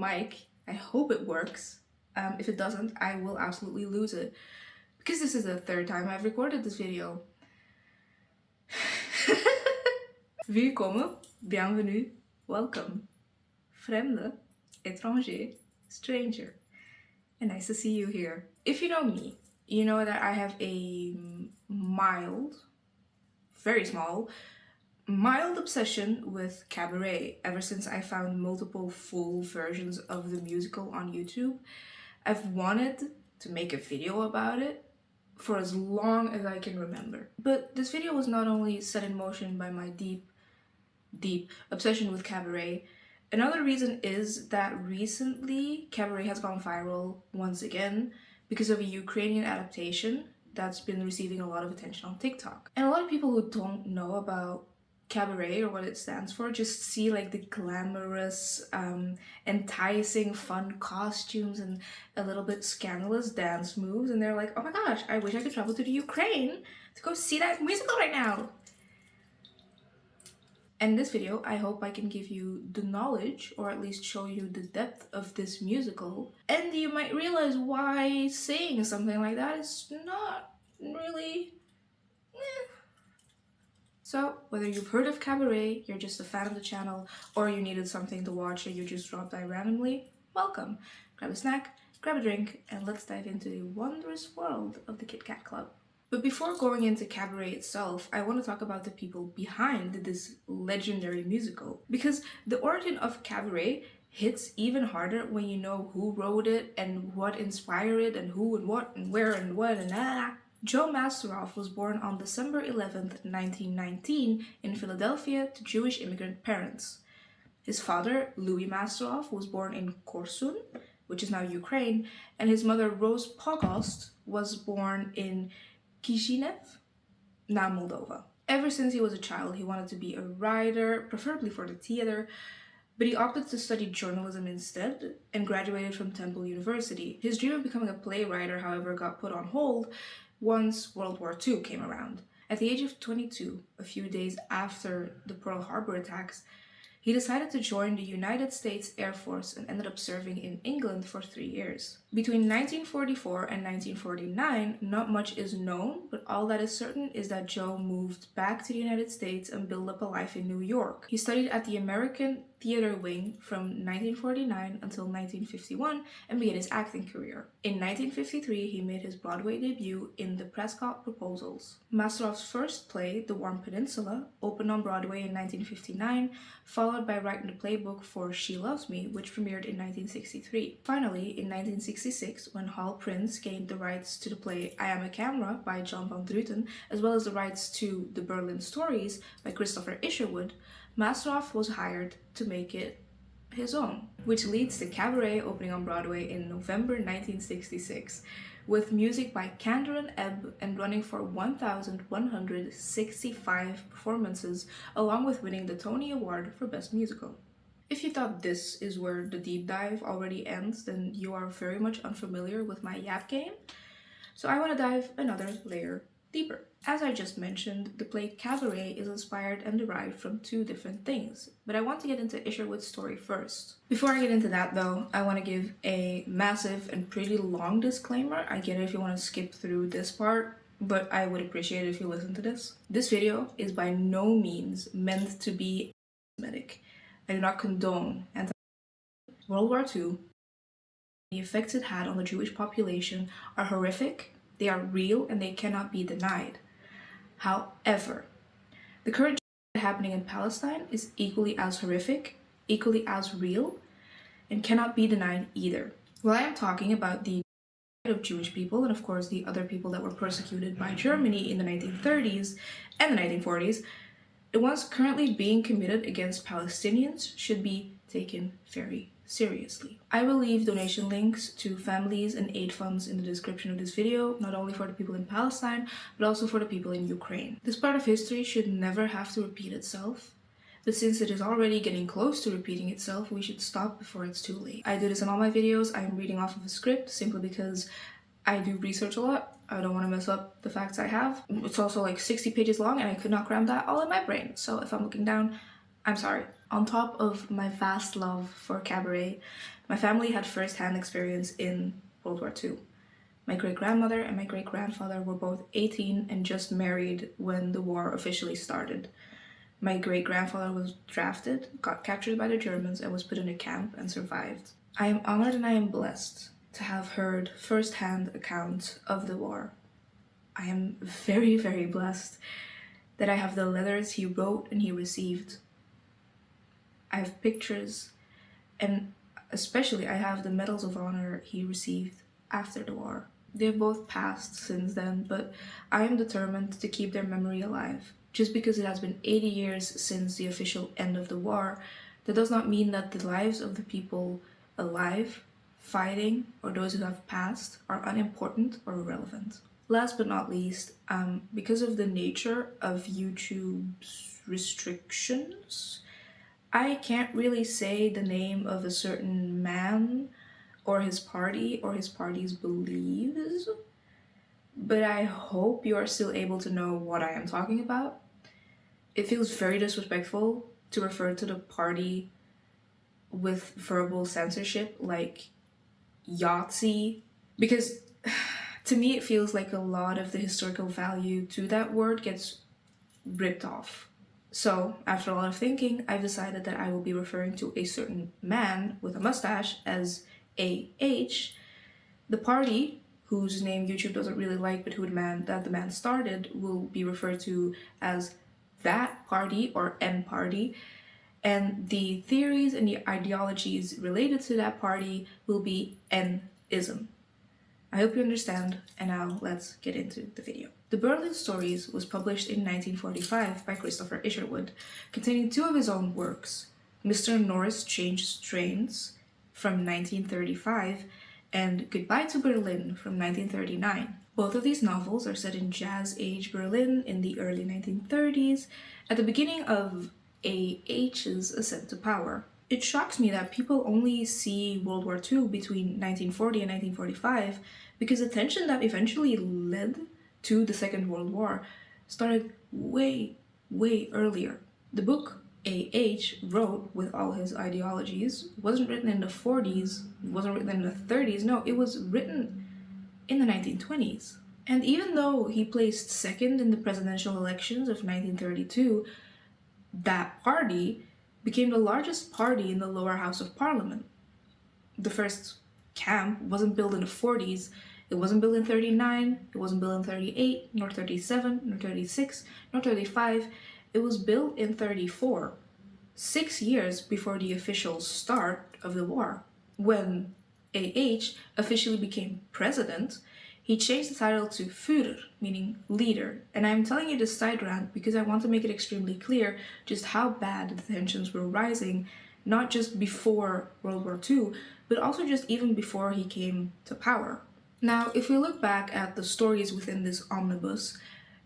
mic. I hope it works. If it doesn't, I will absolutely lose it. Because this is the third time I've recorded this video. Wilkommen, bienvenue, welcome. Fremde, étranger, stranger. And nice to see you here. If you know me, you know that I have a very small, mild obsession with Cabaret ever since I found multiple full versions of the musical on YouTube. I've wanted to make a video about it for as long as I can remember. But this video was not only set in motion by my deep obsession with Cabaret. Another reason is that recently Cabaret has gone viral once again because of a Ukrainian adaptation that's been receiving a lot of attention on TikTok. And a lot of people who don't know about Cabaret or what it stands for just see like the glamorous, enticing, fun costumes and a little bit scandalous dance moves, and they're like, oh my gosh, I wish I could travel to the Ukraine to go see that musical right now. And in this video, I hope I can give you the knowledge, or at least show you the depth of this musical, and you might realize why saying something like that is not really... So, whether you've heard of Cabaret, you're just a fan of the channel, or you needed something to watch and you just dropped by randomly, welcome. Grab a snack, grab a drink, and let's dive into the wondrous world of the Kit Kat Club. But before going into Cabaret itself, I want to talk about the people behind this legendary musical. Because the origin of Cabaret hits even harder when you know who wrote it and what inspired it and who and what and where and what and Joe Masteroff was born on December 11th, 1919 in Philadelphia to Jewish immigrant parents. His father, Louis Masteroff, was born in Korsun, which is now Ukraine, and his mother, Rose Pogost, was born in Kishinev, now Moldova. Ever since he was a child, he wanted to be a writer, preferably for the theater, but he opted to study journalism instead and graduated from Temple University. His dream of becoming a playwright, however, got put on hold once World War II came around. At the age of 22, a few days after the Pearl Harbor attacks, he decided to join the United States Air Force and ended up serving in England for 3 years. Between 1944 and 1949, not much is known, but all that is certain is that Joe moved back to the United States and built up a life in New York. He studied at the American Theater Wing from 1949 until 1951 and began his acting career. In 1953, he made his Broadway debut in The Prescott Proposals. Masteroff's first play, The Warm Peninsula, opened on Broadway in 1959, followed by writing the playbook for She Loves Me, which premiered in 1963. Finally, in 1966, when Hal Prince gained the rights to the play I Am a Camera by John van Druten, as well as the rights to The Berlin Stories by Christopher Isherwood, Masteroff was hired to make it his own, which leads to Cabaret opening on Broadway in November 1966, with music by Kander and Ebb and running for 1,165 performances, along with winning the Tony Award for Best Musical. If you thought this is where the deep dive already ends, then you are very much unfamiliar with my yap game, so I want to dive another layer deeper. As I just mentioned, the play Cabaret is inspired and derived from two different things, but I want to get into Isherwood's story first. Before I get into that though, I want to give a massive and pretty long disclaimer. I get it if you want to skip through this part, but I would appreciate it if you listen to this. This video is by no means meant to be anti-Semitic. I do not condone World War II. The effects it had on the Jewish population are horrific, they are real, and they cannot be denied. However, the current happening in Palestine is equally as horrific, equally as real, and cannot be denied either. While I am talking about the of Jewish people, and of course the other people that were persecuted by Germany in the 1930s and the 1940s, the ones currently being committed against Palestinians should be taken very seriously. I will leave donation links to families and aid funds in the description of this video, not only for the people in Palestine, but also for the people in Ukraine. This part of history should never have to repeat itself, but since it is already getting close to repeating itself, we should stop before it's too late. I do this in all my videos. I'm reading off of a script simply because I do research a lot. I don't want to mess up the facts I have. It's also like 60 pages long and I could not cram that all in my brain. So if I'm looking down, I'm sorry. On top of my vast love for Cabaret, my family had first-hand experience in World War II. My great-grandmother and my great-grandfather were both 18 and just married when the war officially started. My great-grandfather was drafted, got captured by the Germans, and was put in a camp and survived. I am honored and I am blessed to have heard first-hand accounts of the war. I am very, very blessed that I have the letters he wrote and he received. I have pictures, and especially I have the medals of honor he received after the war. They've both passed since then, but I am determined to keep their memory alive. Just because it has been 80 years since the official end of the war, that does not mean that the lives of the people alive, fighting, or those who have passed are unimportant or irrelevant. Last but not least, because of the nature of YouTube's restrictions, I can't really say the name of a certain man or his party or his party's beliefs, but I hope you are still able to know what I am talking about. It feels very disrespectful to refer to the party with verbal censorship like Yahtzee, because to me it feels like a lot of the historical value to that word gets ripped off. So, after a lot of thinking, I've decided that I will be referring to a certain man with a mustache as AH. The party, whose name YouTube doesn't really like, but who the man started, will be referred to as that party or N party. And the theories and the ideologies related to that party will be N-ism. I hope you understand, and now let's get into the video. The Berlin Stories was published in 1945 by Christopher Isherwood, containing two of his own works, Mr. Norris Changed Strains from 1935 and Goodbye to Berlin from 1939. Both of these novels are set in Jazz Age Berlin in the early 1930s, at the beginning of AH's ascent to power. It shocks me that people only see World War II between 1940 and 1945 because the tension that eventually led to the Second World War started way, way earlier. The book A.H. wrote with all his ideologies wasn't written in the 40s, wasn't written in the 30s, no, it was written in the 1920s. And even though he placed second in the presidential elections of 1932, that party became the largest party in the lower house of parliament. The first camp wasn't built in the 40s, it wasn't built in 39, it wasn't built in 38, nor 37, nor 36, nor 35, it was built in 34, 6 years before the official start of the war. When A.H. officially became president, he changed the title to Führer, meaning leader. And I'm telling you this side rant because I want to make it extremely clear just how bad the tensions were rising, not just before World War II, but also just even before he came to power. Now, if we look back at the stories within this omnibus,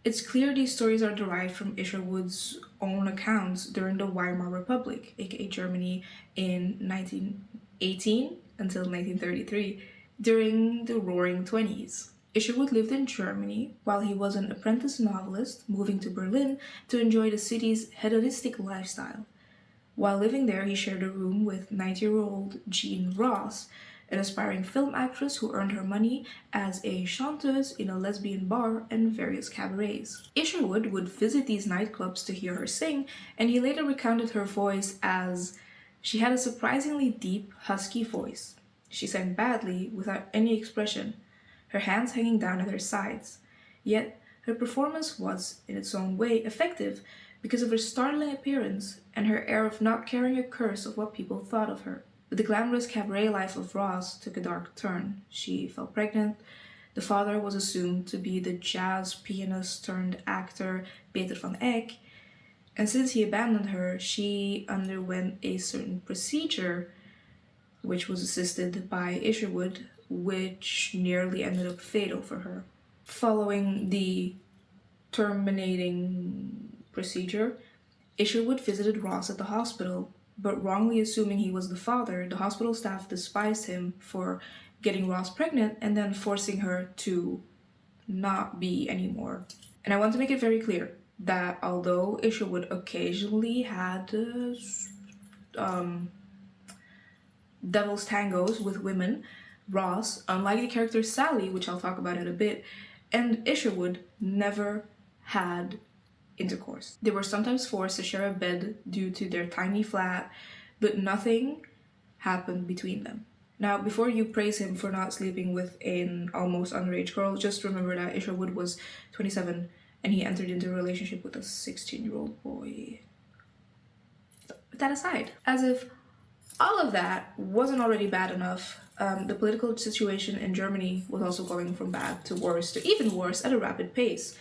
it's clear these stories are derived from Isherwood's own accounts during the Weimar Republic, aka Germany, in 1918 until 1933. During the Roaring Twenties, Isherwood lived in Germany while he was an apprentice novelist moving to Berlin to enjoy the city's hedonistic lifestyle. While living there, he shared a room with 90-year-old Jean Ross, an aspiring film actress who earned her money as a chanteuse in a lesbian bar and various cabarets. Isherwood would visit these nightclubs to hear her sing, and he later recounted her voice as, "She had a surprisingly deep, husky voice. She sang badly, without any expression, her hands hanging down at her sides. Yet her performance was, in its own way, effective because of her startling appearance and her air of not caring a curse of what people thought of her." But the glamorous cabaret life of Ross took a dark turn. She fell pregnant. The father was assumed to be the jazz pianist turned actor Peter van Eyck, and since he abandoned her, she underwent a certain procedure which was assisted by Isherwood, which nearly ended up fatal for her. Following the terminating procedure, Isherwood visited Ross at the hospital, but wrongly assuming he was the father, the hospital staff despised him for getting Ross pregnant and then forcing her to not be anymore. And I want to make it very clear that although Isherwood occasionally had devil's tangos with women. Ross, unlike the character Sally, which I'll talk about in a bit, and Isherwood never had intercourse. They were sometimes forced to share a bed due to their tiny flat, but nothing happened between them. Now, before you praise him for not sleeping with an almost underage girl, just remember that Isherwood was 27 and he entered into a relationship with a 16-year-old boy. Put that aside. As if all of that wasn't already bad enough, the political situation in Germany was also going from bad to worse to even worse at a rapid pace.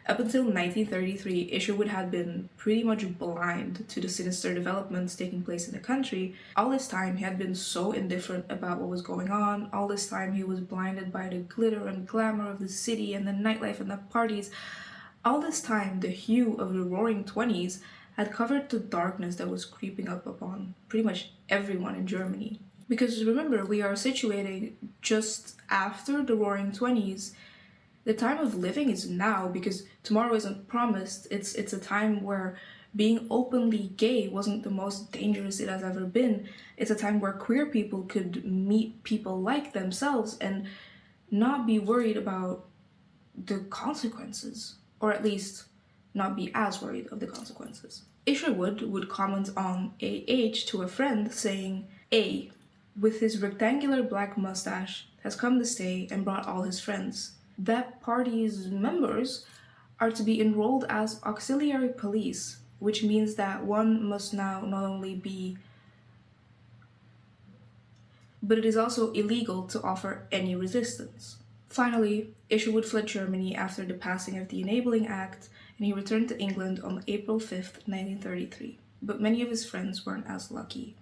Up until 1933, Isherwood had been pretty much blind to the sinister developments taking place in the country. All this time, he had been so indifferent about what was going on. All this time, he was blinded by the glitter and glamour of the city and the nightlife and the parties. All this time, the hue of the roaring 20s had covered the darkness that was creeping up upon pretty much everyone in Germany. Because remember, we are situated just after the roaring 20s. The time of living is now, because tomorrow isn't promised. It's a time where being openly gay wasn't the most dangerous it has ever been. It's a time where queer people could meet people like themselves and not be worried about the consequences, or at least not be as worried of the consequences. Isherwood would comment on AH to a friend saying, A, with his rectangular black mustache, has come to stay and brought all his friends. That party's members are to be enrolled as auxiliary police, which means that one must now not only be, but it is also illegal to offer any resistance. Finally, Isherwood fled Germany after the passing of the Enabling Act, and he returned to England on April 5th, 1933. But many of his friends weren't as lucky.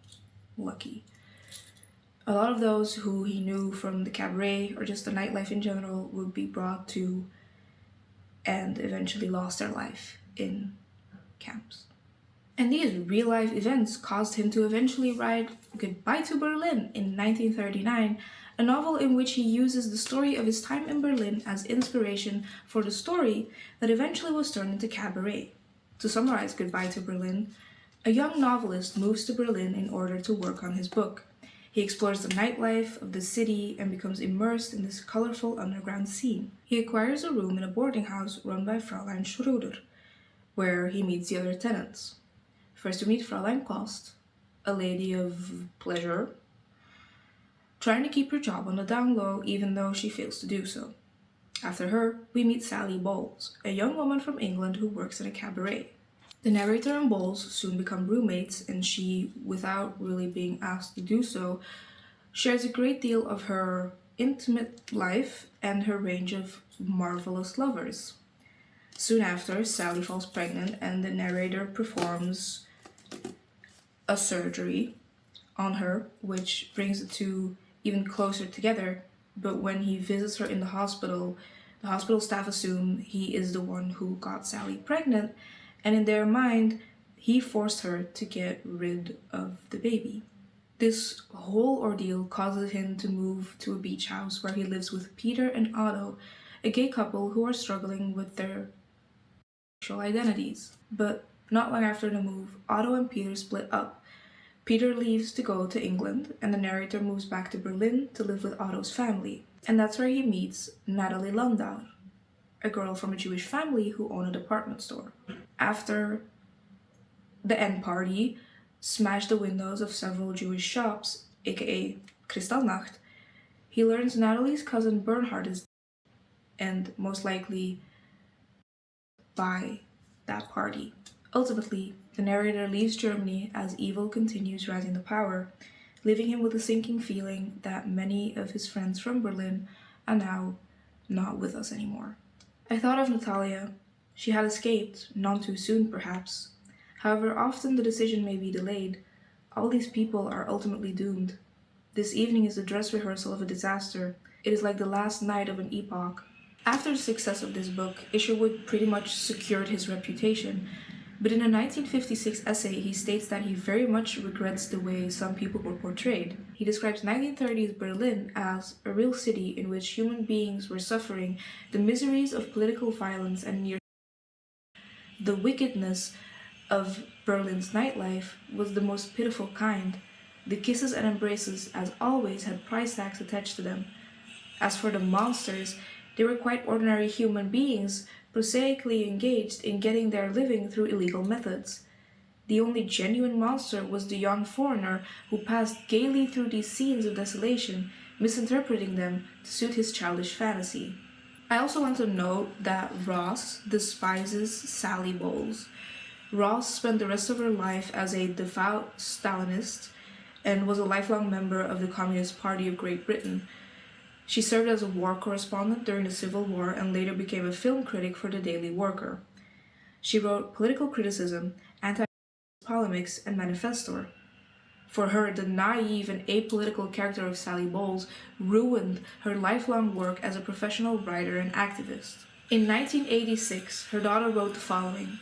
A lot of those who he knew from the cabaret or just the nightlife in general would be brought to and eventually lost their life in camps. And these real-life events caused him to eventually write Goodbye to Berlin in 1939, a novel in which he uses the story of his time in Berlin as inspiration for the story that eventually was turned into Cabaret. To summarize Goodbye to Berlin, a young novelist moves to Berlin in order to work on his book. He explores the nightlife of the city and becomes immersed in this colorful underground scene. He acquires a room in a boarding house run by Fräulein Schröder, where he meets the other tenants. First we meet Fräulein Kost, a lady of pleasure, trying to keep her job on the down low even though she fails to do so. After her, we meet Sally Bowles, a young woman from England who works at a cabaret. The narrator and Bowles soon become roommates, and she, without really being asked to do so, shares a great deal of her intimate life and her range of marvelous lovers. Soon after, Sally falls pregnant and the narrator performs a surgery on her, which brings the two even closer together. But when he visits her in the hospital staff assume he is the one who got Sally pregnant, and in their mind, he forced her to get rid of the baby. This whole ordeal causes him to move to a beach house where he lives with Peter and Otto, a gay couple who are struggling with their sexual identities. But not long after the move, Otto and Peter split up. Peter leaves to go to England, and the narrator moves back to Berlin to live with Otto's family. And that's where he meets Natalie Landau, a girl from a Jewish family who own a department store. After the end party smashed the windows of several Jewish shops, aka Kristallnacht, he learns Natalie's cousin Bernhard is dead, and most likely by that party. Ultimately, the narrator leaves Germany as evil continues rising to power, leaving him with a sinking feeling that many of his friends from Berlin are now not with us anymore. I thought of Natalia. She had escaped, none too soon perhaps. However often the decision may be delayed, all these people are ultimately doomed. This evening is the dress rehearsal of a disaster. It is like the last night of an epoch. After the success of this book, Isherwood pretty much secured his reputation, but in a 1956 essay he states that he very much regrets the way some people were portrayed. He describes 1930s Berlin as a real city in which human beings were suffering the miseries of political violence and near the wickedness of Berlin's nightlife was the most pitiful kind. The kisses and embraces, as always, had price tags attached to them. As for the monsters, they were quite ordinary human beings, prosaically engaged in getting their living through illegal methods. The only genuine monster was the young foreigner who passed gaily through these scenes of desolation, misinterpreting them to suit his childish fantasy. I also want to note that Ross despises Sally Bowles. Ross spent the rest of her life as a devout Stalinist and was a lifelong member of the Communist Party of Great Britain. She served as a war correspondent during the Civil War and later became a film critic for the Daily Worker. She wrote political criticism, polemics, and manifesto. For her, the naive and apolitical character of Sally Bowles ruined her lifelong work as a professional writer and activist. In 1986, her daughter wrote the following: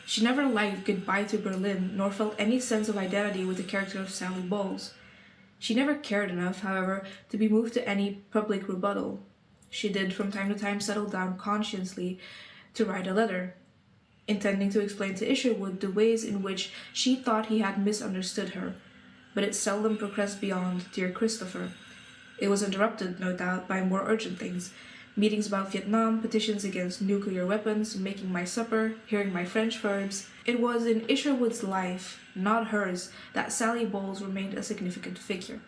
"She never liked Goodbye to Berlin, nor felt any sense of identity with the character of Sally Bowles. She never cared enough, however, to be moved to any public rebuttal. She did from time to time settle down consciously to write a letter, intending to explain to Isherwood the ways in which she thought he had misunderstood her, but it seldom progressed beyond Dear Christopher. It was interrupted, no doubt, by more urgent things: meetings about Vietnam, petitions against nuclear weapons, making my supper, hearing my French verbs. It was in Isherwood's life, not hers, that Sally Bowles remained a significant figure."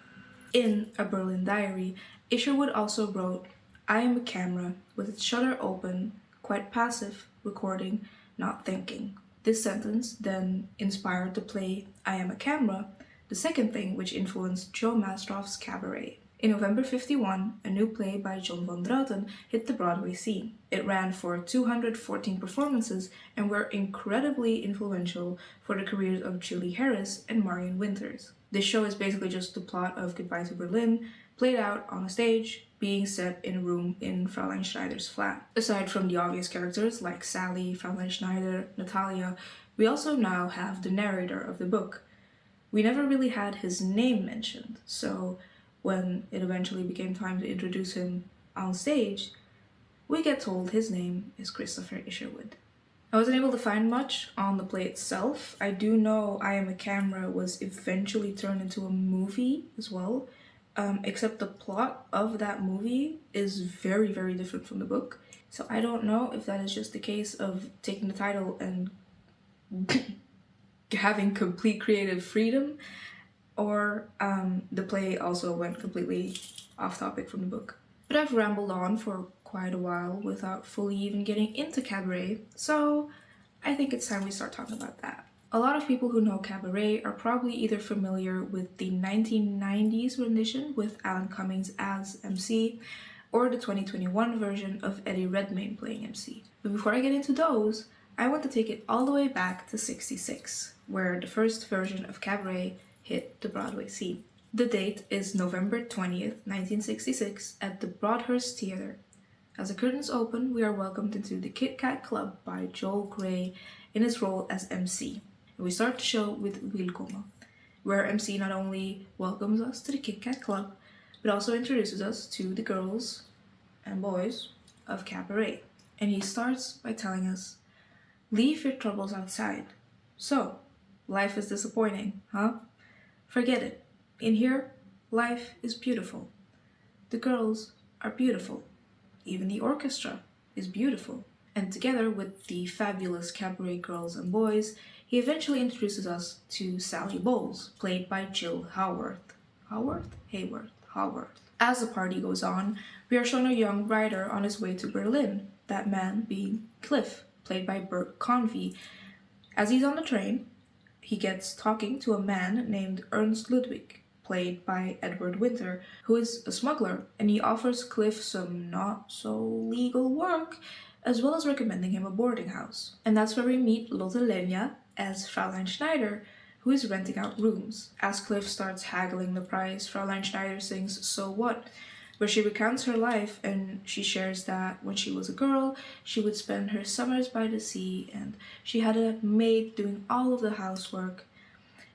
In A Berlin Diary, Isherwood also wrote, "I am a camera, with its shutter open, quite passive, recording, not thinking." This sentence then inspired the play I Am a Camera, the second thing which influenced Joe Mastroff's Cabaret. In November 1951, a new play by John von Drauten hit the Broadway scene. It ran for 214 performances and were incredibly influential for the careers of Julie Harris and Marion Winters. This show is basically just the plot of Goodbye to Berlin, played out on a stage, being set in a room in Fraulein Schneider's flat. Aside from the obvious characters like Sally, Fraulein Schneider, Natalia, we also now have the narrator of the book. We never really had his name mentioned, so when it eventually became time to introduce him on stage, we get told his name is Christopher Isherwood. I wasn't able to find much on the play itself. I do know I Am a Camera was eventually turned into a movie as well, except the plot of that movie is very, very different from the book. So I don't know if that is just a case of taking the title and having complete creative freedom, or the play also went completely off topic from the book. But I've rambled on for quite a while without fully even getting into Cabaret, so I think it's time we start talking about that. A lot of people who know Cabaret are probably either familiar with the 1990s rendition with Alan Cummings as MC, or the 2021 version of Eddie Redmayne playing MC. But before I get into those, I want to take it all the way back to '66, where the first version of Cabaret hit the Broadway scene. The date is November 20th, 1966, at the Broadhurst Theatre. As the curtains open, we are welcomed into the Kit Kat Club by Joel Grey in his role as MC. And we start the show with Wilkommen, where MC not only welcomes us to the Kit Kat Club, but also introduces us to the girls and boys of Cabaret. And he starts by telling us, "Leave your troubles outside. So, life is disappointing, huh? Forget it. In here, life is beautiful. The girls are beautiful. Even the orchestra is beautiful." And together with the fabulous Cabaret girls and boys, he eventually introduces us to Sally Bowles, played by Jill Haworth. Haworth. As the party goes on, we are shown a young writer on his way to Berlin, that man being Cliff, played by Bert Convy. As he's on the train, he gets talking to a man named Ernst Ludwig, played by Edward Winter, who is a smuggler, and he offers Cliff some not-so-legal work, as well as recommending him a boarding house. And that's where we meet Lotte Lenya as Fraulein Schneider, who is renting out rooms. As Cliff starts haggling the price, Fraulein Schneider sings "So What?", where she recounts her life, and she shares that when she was a girl, she would spend her summers by the sea, and she had a maid doing all of the housework.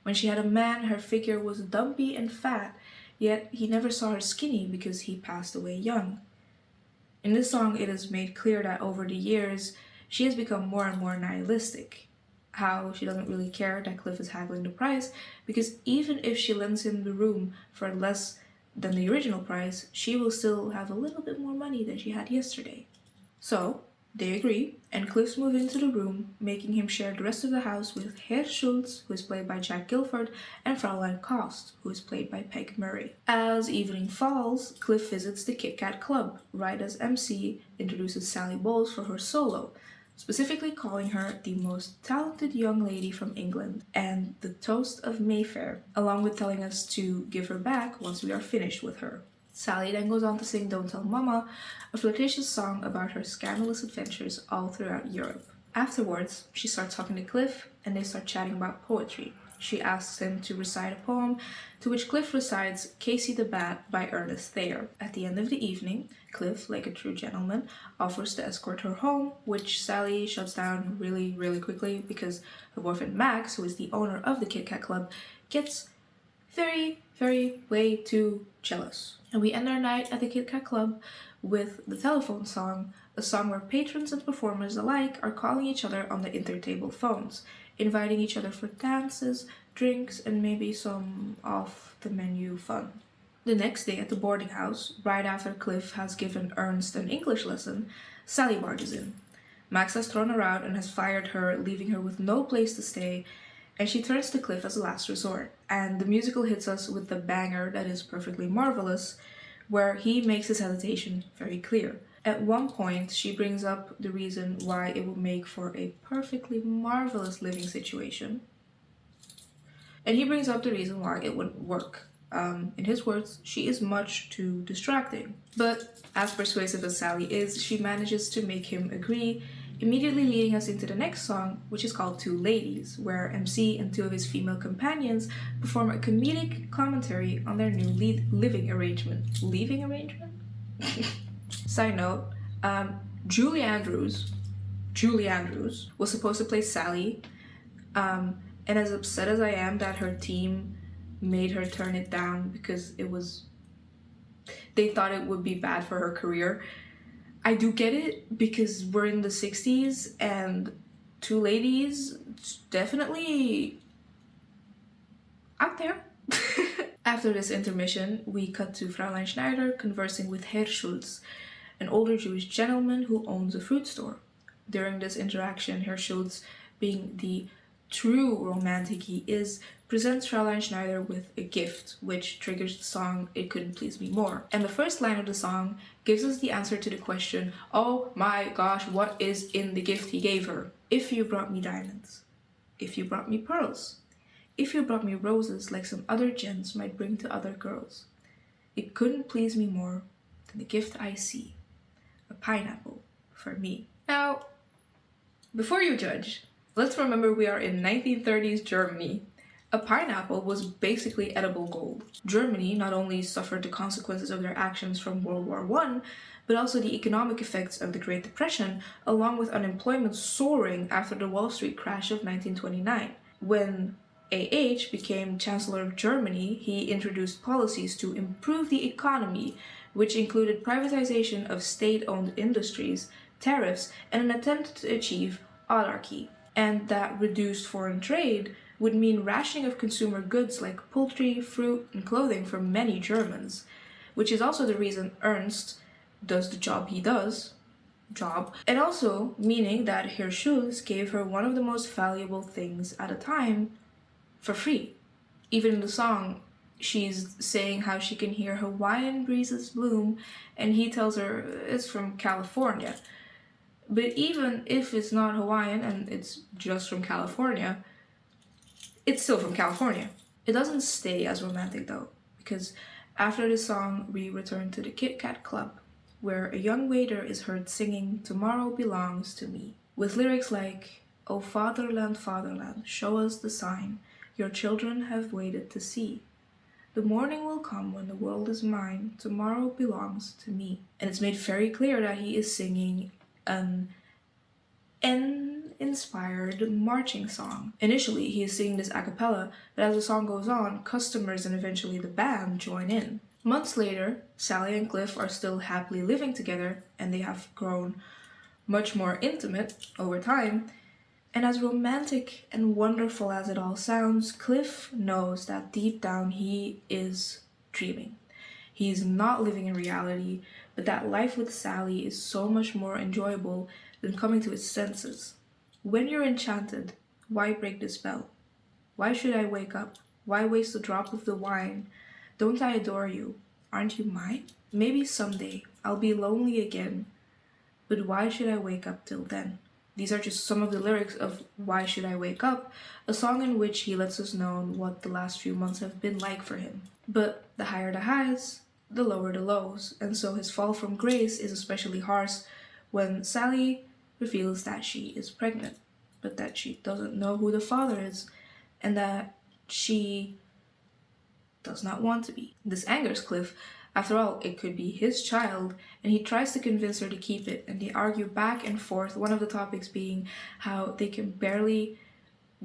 When she had a man, her figure was dumpy and fat, yet he never saw her skinny because he passed away young. In this song, it is made clear that over the years, she has become more and more nihilistic. how she doesn't really care that Cliff is haggling the price, because even if she lends him the room for less than the original price, she will still have a little bit more money than she had yesterday. So, they agree, and Cliffs move into the room, making him share the rest of the house with Herr Schultz, who is played by Jack Gilford, and Fraulein Kost, who is played by Peg Murray. As evening falls, Cliff visits the Kit Kat Club, right as MC introduces Sally Bowles for her solo, specifically calling her the most talented young lady from England and the toast of Mayfair, along with telling us to give her back once we are finished with her. Sally then goes on to sing Don't Tell Mama, a flirtatious song about her scandalous adventures all throughout Europe. Afterwards, she starts talking to Cliff, and they start chatting about poetry. She asks him to recite a poem, to which Cliff recites Casey the Bat by Ernest Thayer. At the end of the evening, Cliff, like a true gentleman, offers to escort her home, which Sally shuts down really, really quickly because her boyfriend Max, who is the owner of the Kit Kat Club, gets very, very, way too jealous. And we end our night at the Kit Kat Club with the telephone song, a song where patrons and performers alike are calling each other on the intertable phones, inviting each other for dances, drinks, and maybe some off-the-menu fun. The next day at the boarding house, right after Cliff has given Ernst an English lesson, Sally barges in. Max has thrown her out and has fired her, leaving her with no place to stay, and she turns to Cliff as a last resort. And the musical hits us with the banger that is perfectly marvelous, where he makes his hesitation very clear. At one point, she brings up the reason why it would make for a perfectly marvelous living situation. And he brings up the reason why it wouldn't work. In his words, she is much too distracting. But as persuasive as Sally is, she manages to make him agree, immediately leading us into the next song, which is called Two Ladies, where MC and two of his female companions perform a comedic commentary on their new living arrangement. Leaving arrangement? Side note, Julie Andrews was supposed to play Sally, and as upset as I am that her team made her turn it down because they thought it would be bad for her career, I do get it, because we're in the 60s and Two Ladies definitely out there. After this intermission, we cut to Fraulein Schneider conversing with Herr Schultz, an older Jewish gentleman who owns a fruit store. During this interaction, Herr Schultz, being the true romantic he is, presents Fraulein Schneider with a gift, which triggers the song It Couldn't Please Me More. And the first line of the song gives us the answer to the question, oh my gosh, what is in the gift he gave her? If you brought me diamonds, if you brought me pearls, if you brought me roses like some other gents might bring to other girls, it couldn't please me more than the gift I see, a pineapple for me. Now, before you judge, let's remember we are in 1930s Germany. A pineapple was basically edible gold. Germany not only suffered the consequences of their actions from World War I, but also the economic effects of the Great Depression, along with unemployment soaring after the Wall Street crash of 1929. When AH became Chancellor of Germany, he introduced policies to improve the economy, which included privatization of state-owned industries, tariffs, and an attempt to achieve autarky. And that reduced foreign trade would mean rationing of consumer goods like poultry, fruit, and clothing for many Germans, which is also the reason Ernst does the job he does, and also meaning that Herr Schulz gave her one of the most valuable things at a time for free. Even in the song, she's saying how she can hear Hawaiian breezes bloom, and he tells her it's from California. But even if it's not Hawaiian and it's just from California, it's still from California. It doesn't stay as romantic though, because after the song, we return to the Kit Kat Club, where a young waiter is heard singing Tomorrow Belongs to Me, with lyrics like, "O fatherland, fatherland, show us the sign your children have waited to see. The morning will come when the world is mine, tomorrow belongs to me." And it's made very clear that he is singing an inspired marching song. Initially, he is singing this a cappella, but as the song goes on, customers and eventually the band join in. Months later, Sally and Cliff are still happily living together, and they have grown much more intimate over time. And as romantic and wonderful as it all sounds, Cliff knows that deep down he is dreaming. He's not living in reality, but that life with Sally is so much more enjoyable than coming to his senses. When you're enchanted, why break the spell? Why should I wake up? Why waste a drop of the wine? Don't I adore you? Aren't you mine? Maybe someday I'll be lonely again, but why should I wake up till then? These are just some of the lyrics of Why Should I Wake Up, a song in which he lets us know what the last few months have been like for him. But the higher the highs, the lower the lows, and so his fall from grace is especially harsh when Sally reveals that she is pregnant, but that she doesn't know who the father is, and that she does not want to be. This angers Cliff. After all, it could be his child, and he tries to convince her to keep it, and they argue back and forth, one of the topics being how they can barely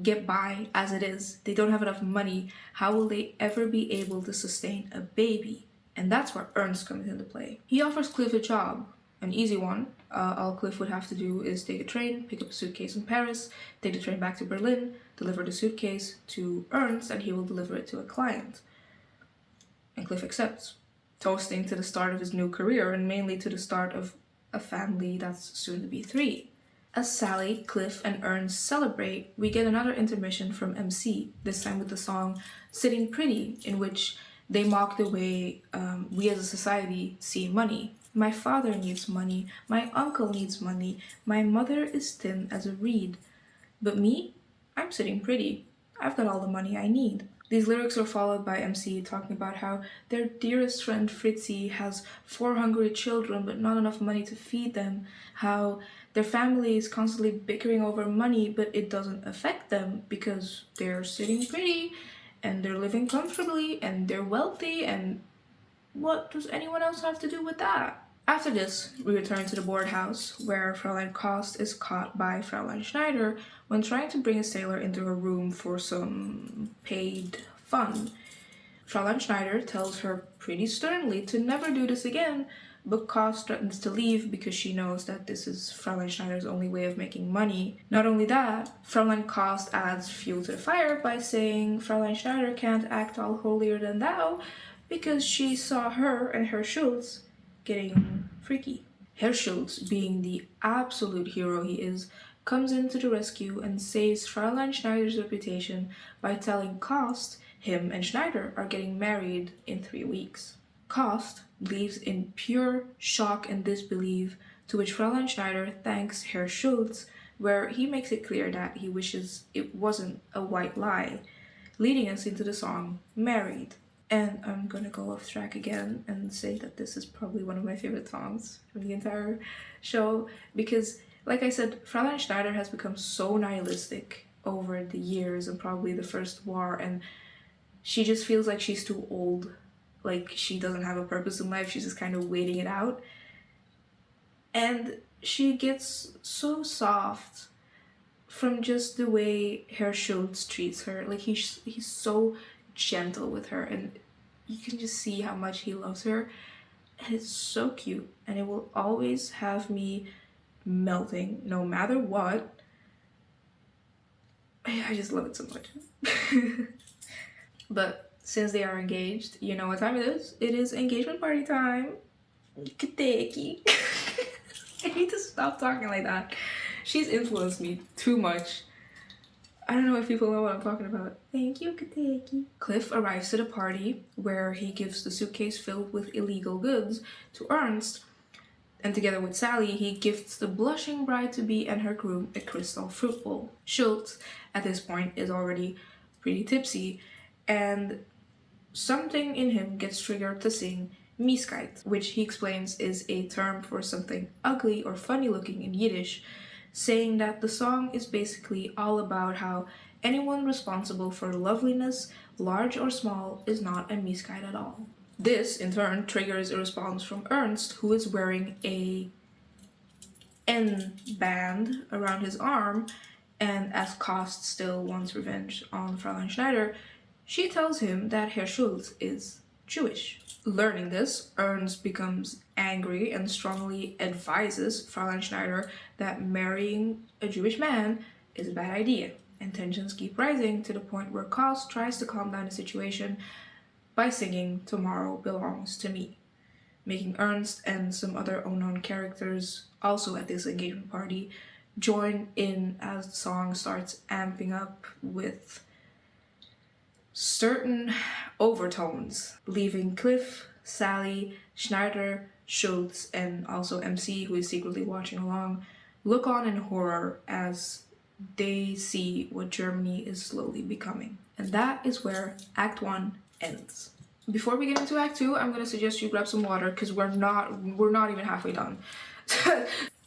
get by as it is. They don't have enough money. How will they ever be able to sustain a baby? And that's where Ernst comes into play. He offers Cliff a job, an easy one. All Cliff would have to do is take a train, pick up a suitcase in Paris, take the train back to Berlin, deliver the suitcase to Ernst, and he will deliver it to a client. And Cliff accepts, toasting to the start of his new career and mainly to the start of a family that's soon to be 3. As Sally, Cliff, and Ernst celebrate, we get another intermission from MC, this time with the song Sitting Pretty, in which they mock the way we as a society see money. My father needs money, my uncle needs money, my mother is thin as a reed. But me? I'm sitting pretty. I've got all the money I need. These lyrics are followed by MC talking about how their dearest friend Fritzy has 4 hungry children but not enough money to feed them, how their family is constantly bickering over money but it doesn't affect them because they're sitting pretty and they're living comfortably and they're wealthy, and what does anyone else have to do with that? After this, we return to the board house, where Fräulein Kost is caught by Fräulein Schneider when trying to bring a sailor into her room for some paid fun. Fräulein Schneider tells her pretty sternly to never do this again, but Kost threatens to leave because she knows that this is Fräulein Schneider's only way of making money. Not only that, Fräulein Kost adds fuel to the fire by saying Fräulein Schneider can't act all holier than thou because she saw her and Herr Schultz getting freaky. Herr Schultz, being the absolute hero he is, comes in to the rescue and saves Fräulein Schneider's reputation by telling Kost him and Schneider are getting married in 3 weeks. Kost leaves in pure shock and disbelief, to which Fräulein Schneider thanks Herr Schultz, where he makes it clear that he wishes it wasn't a white lie, leading us into the song Married. And I'm gonna go off track again and say that this is probably one of my favorite songs from the entire show, because, like I said, Fräulein Schneider has become so nihilistic over the years and probably the First War, and she just feels like she's too old, like she doesn't have a purpose in life, she's just kind of waiting it out. And she gets so soft from just the way Herr Schultz treats her. Like he's so gentle with her, and you can just see how much he loves her, and it's so cute, and it will always have me melting no matter what. I just love it so much. But since they are engaged, you know what time it is? It is engagement party time. Kateki. I need to stop talking like that. She's influenced me too much. I don't know if people know what I'm talking about. Thank you, Kateki. Cliff arrives at a party where he gives the suitcase filled with illegal goods to Ernst, and together with Sally, he gifts the blushing bride-to-be and her groom a crystal fruit bowl. Schultz, at this point, is already pretty tipsy, and something in him gets triggered to sing Mieskeit, which he explains is a term for something ugly or funny-looking in Yiddish, saying that the song is basically all about how anyone responsible for loveliness, large or small, is not a Mieskeit at all. This, in turn, triggers a response from Ernst, who is wearing a N band around his arm, and as Kost still wants revenge on Fräulein Schneider, she tells him that Herr Schultz is Jewish. Learning this, Ernst becomes angry and strongly advises Fräulein Schneider that marrying a Jewish man is a bad idea, and tensions keep rising to the point where Cos tries to calm down the situation by singing Tomorrow Belongs to Me, making Ernst and some other unknown characters also at this engagement party join in as the song starts amping up with certain overtones, leaving Cliff, Sally, Schneider, Schultz, and also MC, who is secretly watching along, look on in horror as they see what Germany is slowly becoming. And that is where Act 1 ends. Before we get into Act 2, I'm gonna suggest you grab some water because we're not even halfway done.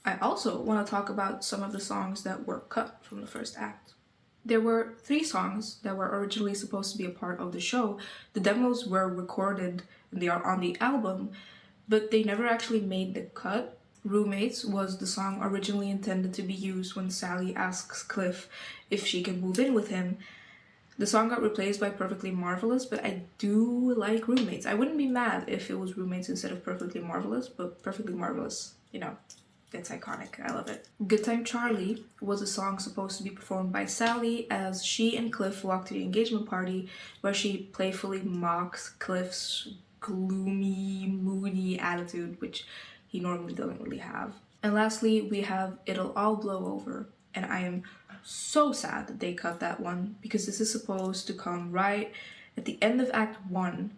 I also want to talk about some of the songs that were cut from the first act. There were 3 songs that were originally supposed to be a part of the show. The demos were recorded and they are on the album, but they never actually made the cut. Roommates was the song originally intended to be used when Sally asks Cliff if she can move in with him. The song got replaced by Perfectly Marvelous, but I do like Roommates. I wouldn't be mad if it was Roommates instead of Perfectly Marvelous, but Perfectly Marvelous, you know, it's iconic. I love it. Good Time Charlie was a song supposed to be performed by Sally as she and Cliff walk to the engagement party, where she playfully mocks Cliff's gloomy, moody attitude, which he normally doesn't really have. And lastly, we have It'll All Blow Over, and I am so sad that they cut that one because this is supposed to come right at the end of Act 1,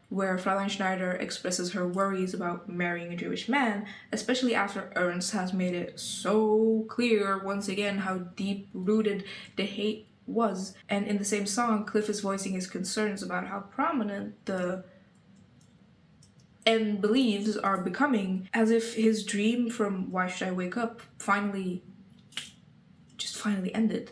where Fraulein Schneider expresses her worries about marrying a Jewish man, especially after Ernst has made it so clear once again how deep-rooted the hate was. And in the same song, Cliff is voicing his concerns about how prominent the and beliefs are becoming, as if his dream from Why Should I Wake Up finally ended.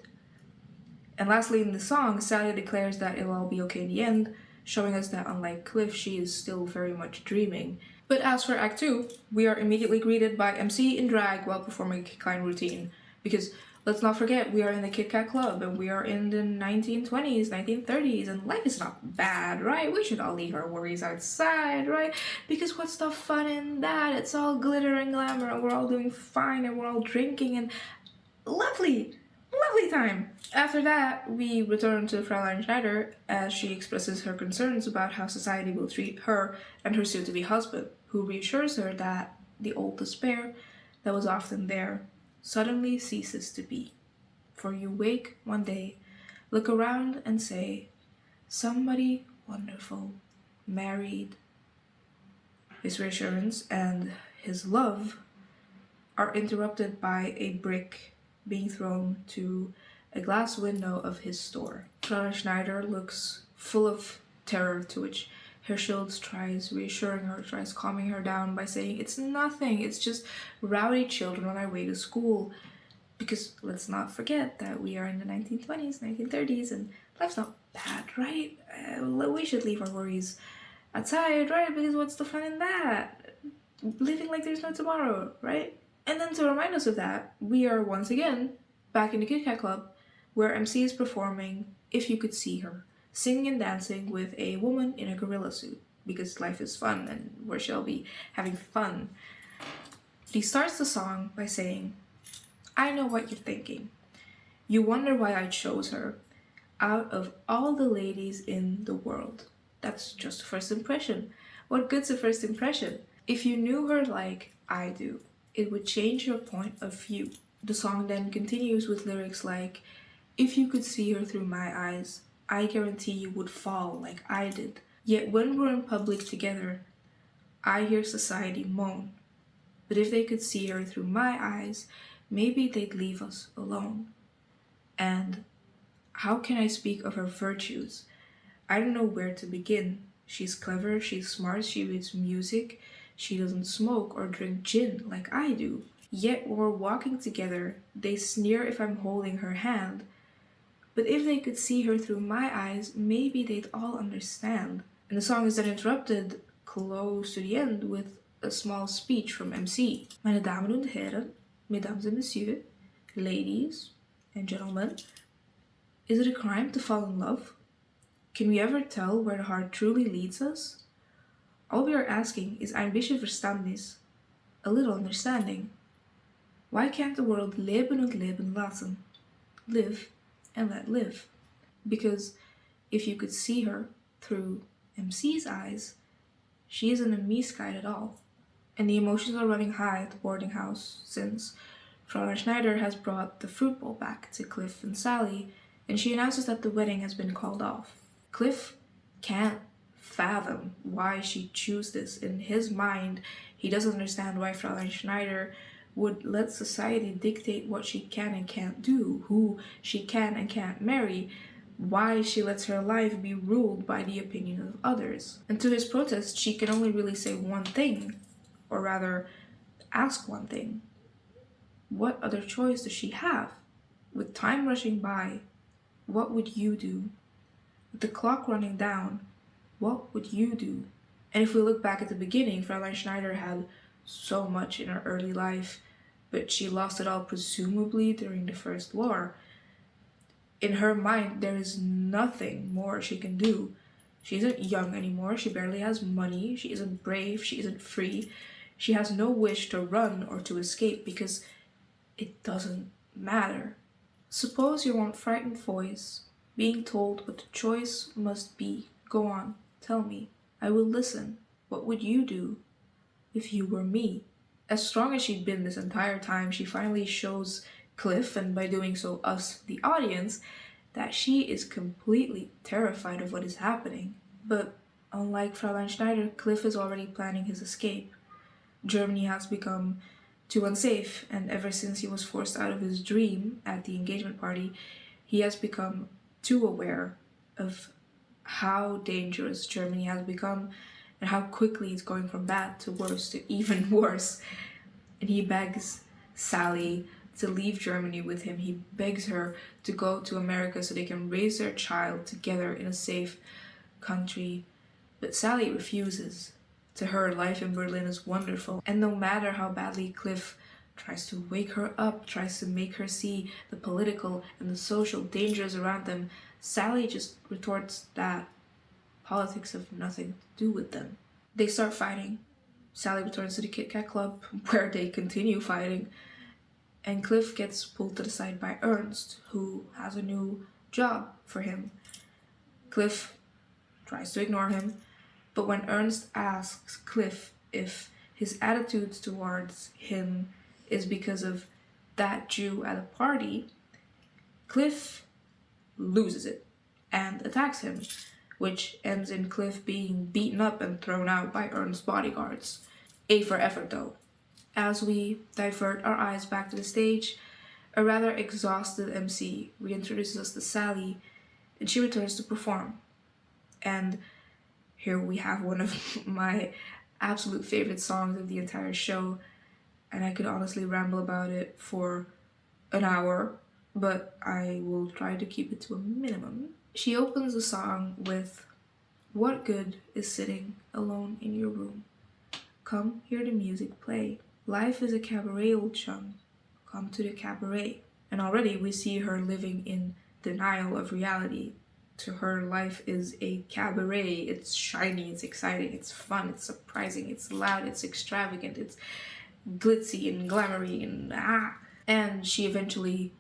And lastly, in the song, Sally declares that it'll all be okay in the end, showing us that unlike Cliff, she is still very much dreaming. But as for Act 2, we are immediately greeted by MC in drag while performing a Kit Kat routine. Because let's not forget, we are in the Kit Kat Club and we are in the 1920s, 1930s, and life is not bad, right? We should all leave our worries outside, right? Because what's the fun in that? It's all glitter and glamour and we're all doing fine and we're all drinking and lovely time. After that, we return to Fraulein Schneider as she expresses her concerns about how society will treat her and her soon-to-be husband, who reassures her that the old despair that was often there suddenly ceases to be. For you wake one day, look around and say, somebody wonderful, married. His reassurance and his love are interrupted by a brick being thrown to a glass window of his store. Fraulein Schneider looks full of terror, to which Herr Schultz tries reassuring her, tries calming her down by saying it's nothing, it's just rowdy children on their way to school. Because let's not forget that we are in the 1920s, 1930s, and life's not bad, right? We should leave our worries outside, right? Because what's the fun in that? Living like there's no tomorrow, right? And then to remind us of that, we are once again back in the Kit Kat Club, where MC is performing If You Could See Her, singing and dancing with a woman in a gorilla suit, because life is fun and we shall be having fun. He starts the song by saying, I know what you're thinking. You wonder why I chose her. Out of all the ladies in the world. That's just a first impression. What good's a first impression? If you knew her like I do, it would change your point of view. The song then continues with lyrics like, if you could see her through my eyes, I guarantee you would fall like I did. Yet when we're in public together, I hear society moan. But if they could see her through my eyes, maybe they'd leave us alone. And how can I speak of her virtues? I don't know where to begin. She's clever, she's smart, she reads music, she doesn't smoke or drink gin like I do. Yet when we're walking together, they sneer if I'm holding her hand. But if they could see her through my eyes, maybe they'd all understand. And the song is then interrupted close to the end with a small speech from MC. Meine Damen und Herren, Mesdames et Messieurs, ladies and gentlemen, is it a crime to fall in love? Can we ever tell where the heart truly leads us? All we are asking is ein bisschen Verständnis, a little understanding. Why can't the world leben und leben lassen? live and let live. Because if you could see her through MC's eyes, she isn't a misguide at all. And the emotions are running high at the boarding house since Fraulein Schneider has brought the fruit bowl back to Cliff and Sally, and she announces that the wedding has been called off. Cliff can't fathom why she chose this. In his mind, he doesn't understand why Fraulein Schneider would let society dictate what she can and can't do, who she can and can't marry, why she lets her life be ruled by the opinion of others. And to his protest, she can only really say one thing, or rather, ask one thing. What other choice does she have? With time rushing by, what would you do? With the clock running down, what would you do? And if we look back at the beginning, Fraulein Schneider had so much in her early life, but she lost it all presumably during the First War. In her mind, there is nothing more she can do. She isn't young anymore, she barely has money, she isn't brave, she isn't free. She has no wish to run or to escape because it doesn't matter. Suppose you want frightened voice, being told what the choice must be. Go on, tell me. I will listen. What would you do if you were me? As strong as she'd been this entire time, she finally shows Cliff, and by doing so us, the audience, that she is completely terrified of what is happening. But unlike Fraulein Schneider, Cliff is already planning his escape. Germany has become too unsafe, and ever since he was forced out of his dream at the engagement party, he has become too aware of how dangerous Germany has become and how quickly it's going from bad to worse to even worse. And he begs Sally to leave Germany with him. He begs her to go to America so they can raise their child together in a safe country. But Sally refuses. To her, life in Berlin is wonderful, and no matter how badly Cliff tries to wake her up, tries to make her see the political and the social dangers around them, Sally just retorts that politics have nothing to do with them. They start fighting. Sally returns to the Kit Kat Club, where they continue fighting, and Cliff gets pulled to the side by Ernst, who has a new job for him. Cliff tries to ignore him, but when Ernst asks Cliff if his attitudes towards him is because of that Jew at a party, Cliff loses it and attacks him, which ends in Cliff being beaten up and thrown out by Ernst's bodyguards. A for effort though. As we divert our eyes back to the stage, a rather exhausted MC reintroduces us to Sally, and she returns to perform. And here we have one of my absolute favorite songs of the entire show, and I could honestly ramble about it for an hour, but I will try to keep it to a minimum. She opens the song with, "What good is sitting alone in your room? Come hear the music play. Life is a cabaret, old chum. Come to the cabaret." And already we see her living in denial of reality. To her, life is a cabaret. It's shiny, it's exciting, it's fun, it's surprising, it's loud, it's extravagant, it's glitzy and glamoury and she eventually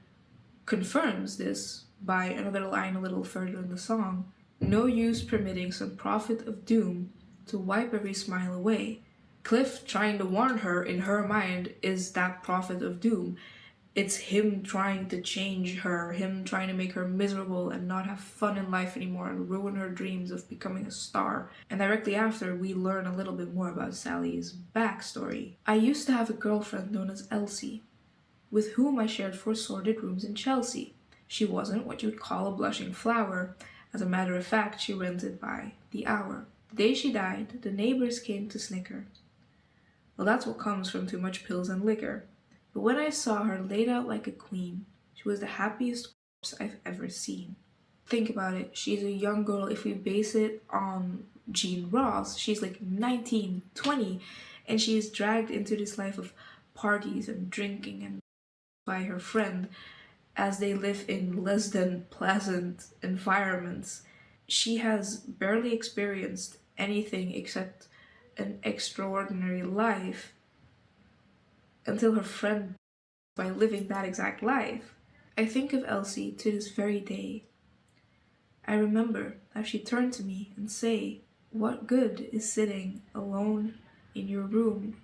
confirms this by another line a little further in the song. "No use permitting some prophet of doom to wipe every smile away." Cliff trying to warn her, in her mind, is that prophet of doom. It's him trying to change her, him trying to make her miserable and not have fun in life anymore and ruin her dreams of becoming a star. And directly after, we learn a little bit more about Sally's backstory. "I used to have a girlfriend known as Elsie, with whom I shared 4 sordid rooms in Chelsea. She wasn't what you'd call a blushing flower. As a matter of fact, she rented by the hour. The day she died, the neighbors came to snicker. Well, that's what comes from too much pills and liquor. But when I saw her laid out like a queen, she was the happiest corpse I've ever seen." Think about it. She's a young girl. If we base it on Jean Ross, she's like 19, 20, and she is dragged into this life of parties and drinking and by her friend as they live in less than pleasant environments. She has barely experienced anything except an extraordinary life until her friend by living that exact life. I think of Elsie to this very day. I remember how she turned to me and say, "What good is sitting alone in your room?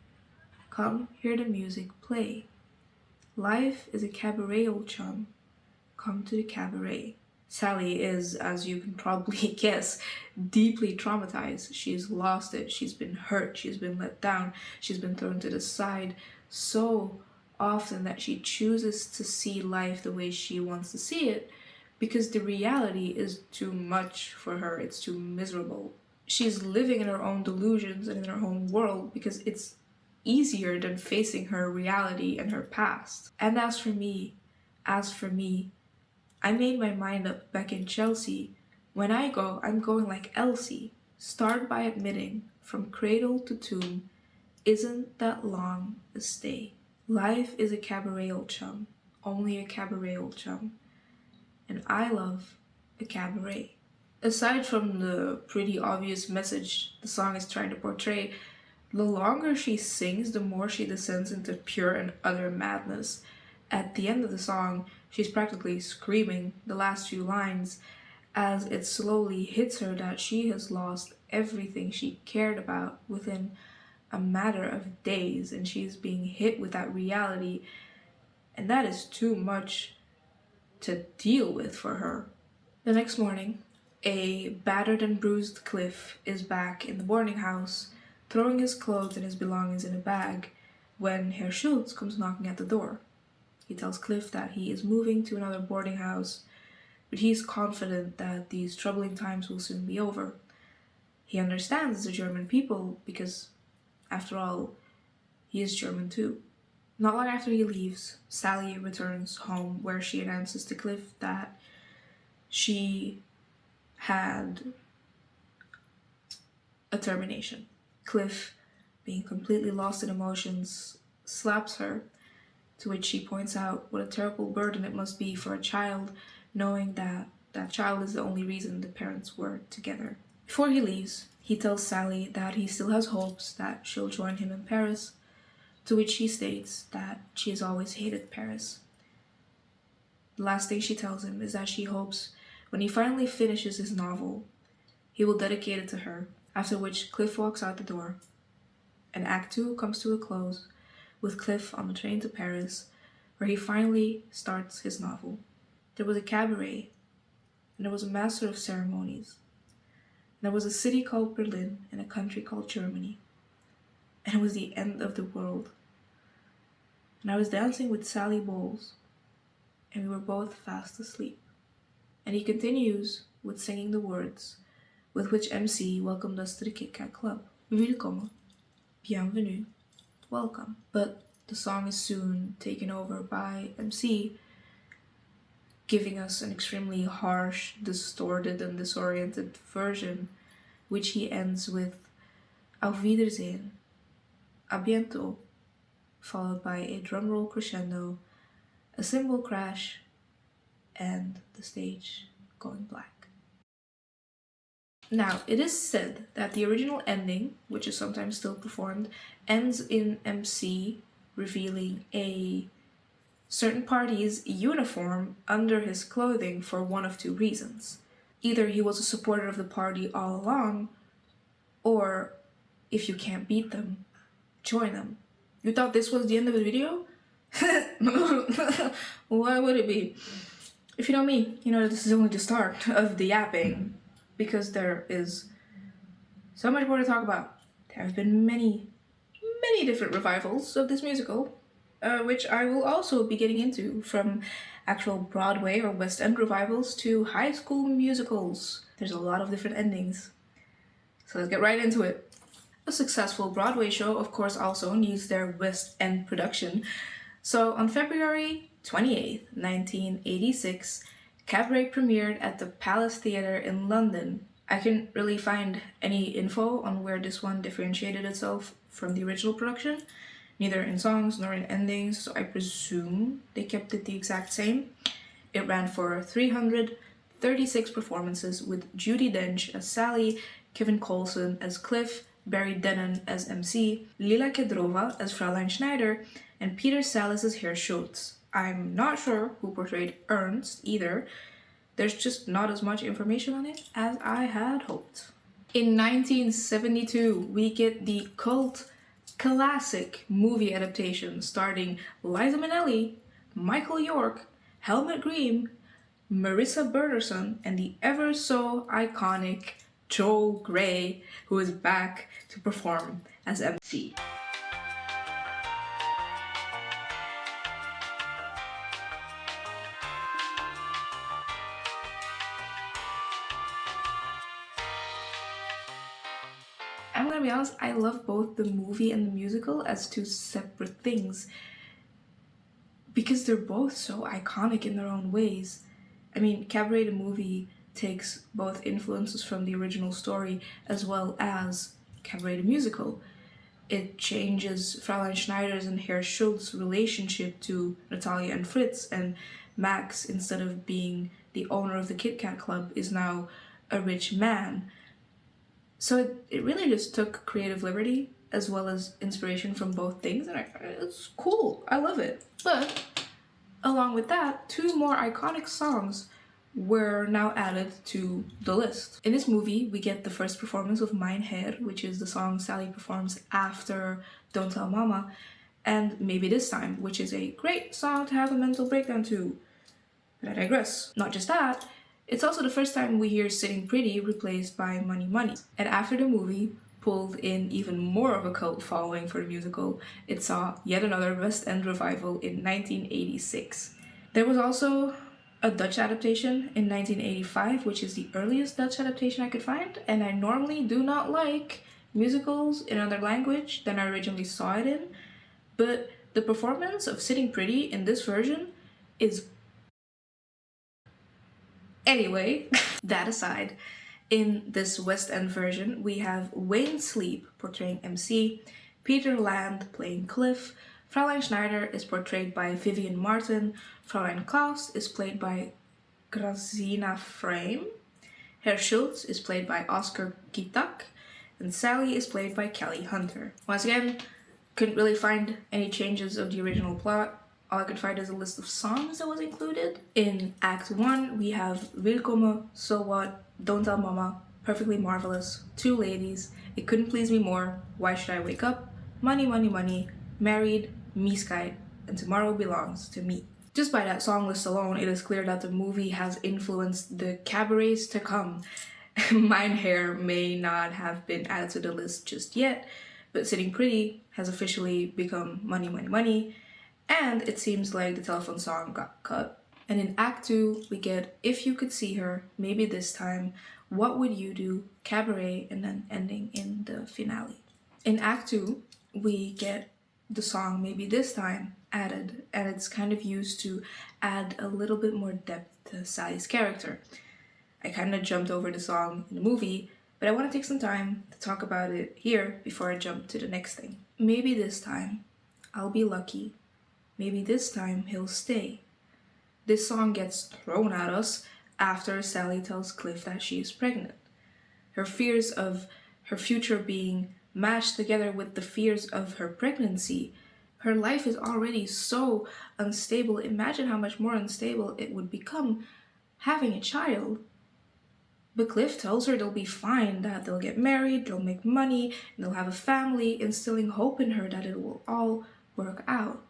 Come hear the music play. Life is a cabaret, old chum. Come to the cabaret." Sally is, as you can probably guess, deeply traumatized. She's lost it. She's been hurt. She's been let down. She's been thrown to the side so often that she chooses to see life the way she wants to see it because the reality is too much for her. It's too miserable. She's living in her own delusions and in her own world because it's easier than facing her reality and her past. And as for me, I made my mind up back in Chelsea. When I go, I'm going like Elsie. Start by admitting, from cradle to tomb, isn't that long a stay. Life is a cabaret, old chum. Only a cabaret, old chum. And I love a cabaret. Aside from the pretty obvious message the song is trying to portray, the longer she sings, the more she descends into pure and utter madness. At the end of the song, she's practically screaming the last few lines as it slowly hits her that she has lost everything she cared about within a matter of days, and she's being hit with that reality, and that is too much to deal with for her. The next morning, a battered and bruised Cliff is back in the boarding house, throwing his clothes and his belongings in a bag, when Herr Schultz comes knocking at the door. He tells Cliff that he is moving to another boarding house, but he is confident that these troubling times will soon be over. He understands the German people because, after all, he is German too. Not long after he leaves, Sally returns home where she announces to Cliff that she had a termination. Cliff, being completely lost in emotions, slaps her, to which she points out what a terrible burden it must be for a child knowing that that child is the only reason the parents were together. Before he leaves, he tells Sally that he still has hopes that she'll join him in Paris, to which she states that she has always hated Paris. The last thing she tells him is that she hopes when he finally finishes his novel, he will dedicate it to her, after which Cliff walks out the door, and Act 2 comes to a close with Cliff on the train to Paris, where he finally starts his novel. There was a cabaret, and there was a master of ceremonies, and there was a city called Berlin and a country called Germany, and it was the end of the world. And I was dancing with Sally Bowles, and we were both fast asleep. And he continues with singing the words with which MC welcomed us to the Kit Kat Club. Wilkommen. Bienvenue. Welcome. But the song is soon taken over by MC, giving us an extremely harsh, distorted, and disoriented version, which he ends with Auf Wiedersehen, a bientôt, followed by a drumroll crescendo, a cymbal crash, and the stage going black. Now, it is said that the original ending, which is sometimes still performed, ends in MC revealing a certain party's uniform under his clothing for one of two reasons. Either he was a supporter of the party all along, or if you can't beat them, join them. You thought this was the end of the video? Why would it be? If you know me, you know that this is only the start of the yapping, because there is so much more to talk about. There have been many different revivals of this musical, which I will also be getting into, from actual Broadway or West End revivals to High School musicals. There's a lot of different endings. So let's get right into it. A successful Broadway show, of course, also needs their West End production. So on February 28th, 1986, Cabaret premiered at the Palace Theatre in London. I couldn't really find any info on where this one differentiated itself from the original production, neither in songs nor in endings, so I presume they kept it the exact same. It ran for 336 performances, with Judi Dench as Sally, Kevin Coulson as Cliff, Barry Dennen as MC, Lila Kedrova as Fraulein Schneider, and Peter Sallis as Herr Schultz. I'm not sure who portrayed Ernst either. There's just not as much information on it as I had hoped. In 1972, we get the cult classic movie adaptation starring Liza Minnelli, Michael York, Helmut Green, Marissa Bergerson, and the ever so iconic Joel Grey, who is back to perform as MC. I'm gonna be honest, I love both the movie and the musical as two separate things because they're both so iconic in their own ways. I mean, Cabaret the movie takes both influences from the original story as well as Cabaret the musical. It changes Fräulein Schneider's and Herr Schultz's relationship to Natalia and Fritz, and Max, instead of being the owner of the Kit Kat Club, is now a rich man. So it really just took creative liberty as well as inspiration from both things, and it's cool. I love it. But along with that, two more iconic songs were now added to the list. In this movie, we get the first performance of Mein Herr, which is the song Sally performs after Don't Tell Mama, and Maybe This Time, which is a great song to have a mental breakdown to. But I digress. Not just that, it's also the first time we hear Sitting Pretty replaced by Money Money. And after the movie pulled in even more of a cult following for the musical, it saw yet another West End revival in 1986. There was also a Dutch adaptation in 1985, which is the earliest Dutch adaptation I could find, and I normally do not like musicals in another language than I originally saw it in, but the performance of Sitting Pretty in this version is... Anyway, that aside, in this West End version, we have Wayne Sleep portraying MC, Peter Land playing Cliff, Fräulein Schneider is portrayed by Vivian Martin, Fräulein Klaus is played by Grazina Frame, Herr Schultz is played by Oscar Kitak, and Sally is played by Kelly Hunter. Once again, couldn't really find any changes of the original plot. All I could find is a list of songs that was included. In Act 1, we have Wilkommen, So What, Don't Tell Mama, Perfectly Marvelous, Two Ladies, It Couldn't Please Me More, Why Should I Wake Up, Money, Money, Money, Married, Me Sky, and Tomorrow Belongs to Me. Just by that song list alone, it is clear that the movie has influenced the cabarets to come. Mein Herr may not have been added to the list just yet, but Sitting Pretty has officially become Money, Money, Money, and it seems like the telephone song got cut. And in Act 2, we get If You Could See Her, Maybe This Time, What Would You Do, Cabaret, and then ending in the finale. In Act 2, we get the song Maybe This Time added, and it's kind of used to add a little bit more depth to Sally's character. I kind of jumped over the song in the movie, but I want to take some time to talk about it here before I jump to the next thing. Maybe this time I'll be lucky. Maybe this time he'll stay. This song gets thrown at us after Sally tells Cliff that she is pregnant. Her fears of her future being mashed together with the fears of her pregnancy. Her life is already so unstable. Imagine how much more unstable it would become having a child. But Cliff tells her they'll be fine, that they'll get married, they'll make money, and they'll have a family, instilling hope in her that it will all work out.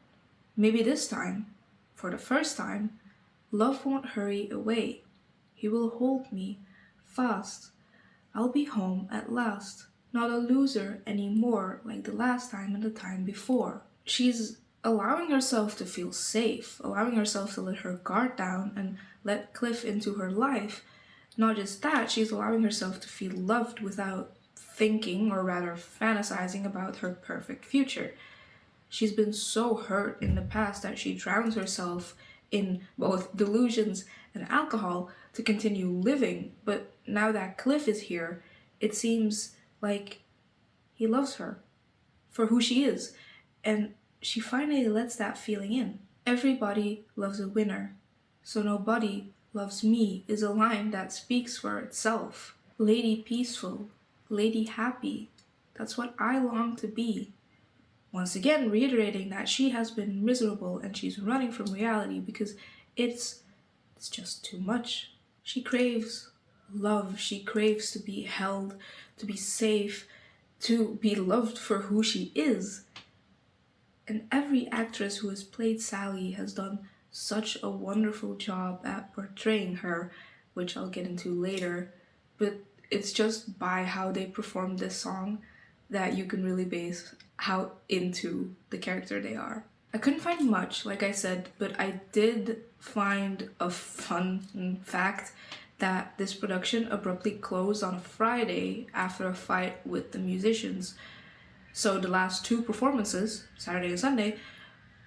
Maybe this time, for the first time, love won't hurry away. He will hold me fast. I'll be home at last, not a loser anymore like the last time and the time before. She's allowing herself to feel safe, allowing herself to let her guard down and let Cliff into her life. Not just that, she's allowing herself to feel loved without thinking, or rather fantasizing, about her perfect future. She's been so hurt in the past that she drowns herself in both delusions and alcohol to continue living. But now that Cliff is here, it seems like he loves her for who she is. And she finally lets that feeling in. Everybody loves a winner, so nobody loves me is a line that speaks for itself. Lady peaceful, lady happy, that's what I long to be. once again reiterating that she has been miserable and she's running from reality because it's just too much. She craves love, she craves to be held, to be safe, to be loved for who she is. And every actress who has played Sally has done such a wonderful job at portraying her, which I'll get into later. But it's just by how they performed this song that you can really base how into the character they are. I couldn't find much, like I said, but I did find a fun fact that this production abruptly closed on a Friday after a fight with the musicians. So the last two performances, Saturday and Sunday,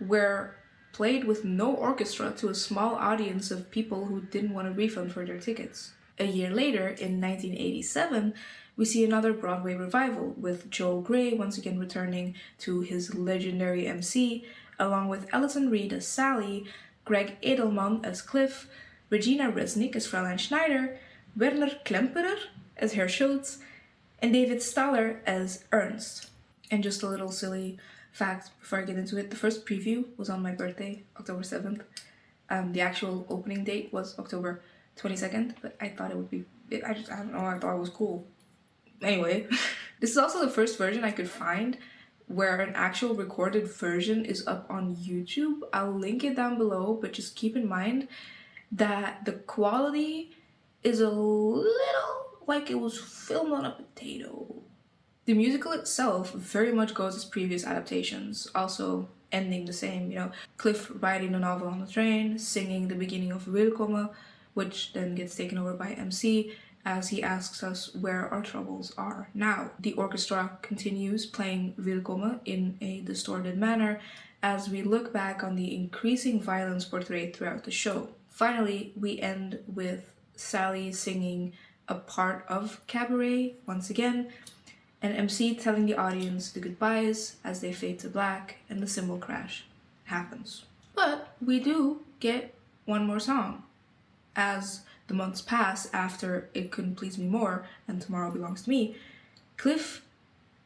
were played with no orchestra to a small audience of people who didn't want a refund for their tickets. A year later, in 1987, we see another Broadway revival, with Joel Grey once again returning to his legendary MC, along with Alison Reed as Sally, Greg Edelman as Cliff, Regina Resnick as Fräulein Schneider, Werner Klemperer as Herr Schultz, and David Staller as Ernst. And just a little silly fact before I get into it, the first preview was on my birthday, October 7th. The actual opening date was October 22nd, but I thought it would be, I don't know, I thought it was cool. Anyway, this is also the first version I could find where an actual recorded version is up on YouTube. I'll link it down below, but just keep in mind that the quality is a little like it was filmed on a potato. The musical itself very much goes as previous adaptations, also ending the same, Cliff writing the novel on the train, singing the beginning of Wilkommen, which then gets taken over by MC as he asks us where our troubles are now. The orchestra continues playing Wilkommen in a distorted manner as we look back on the increasing violence portrayed throughout the show. Finally, we end with Sally singing a part of Cabaret once again, and MC telling the audience the goodbyes as they fade to black and the cymbal crash happens. But we do get one more song. As the months pass after It Couldn't Please Me More and Tomorrow Belongs to Me, Cliff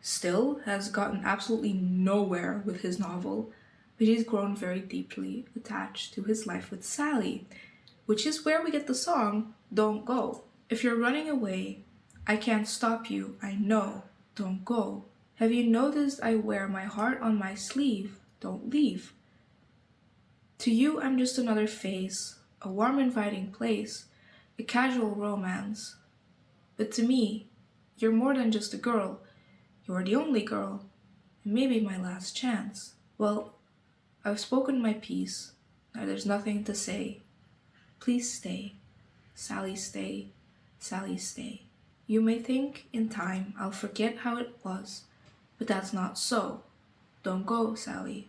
still has gotten absolutely nowhere with his novel, but he's grown very deeply attached to his life with Sally, which is where we get the song Don't Go. If you're running away, I can't stop you, I know, don't go. Have you noticed I wear my heart on my sleeve, don't leave. To you I'm just another face, a warm inviting place, a casual romance. But to me, you're more than just a girl, you're the only girl, and maybe my last chance. Well, I've spoken my piece, now there's nothing to say. Please stay, Sally stay, Sally stay. You may think in time I'll forget how it was, but that's not so. Don't go, Sally.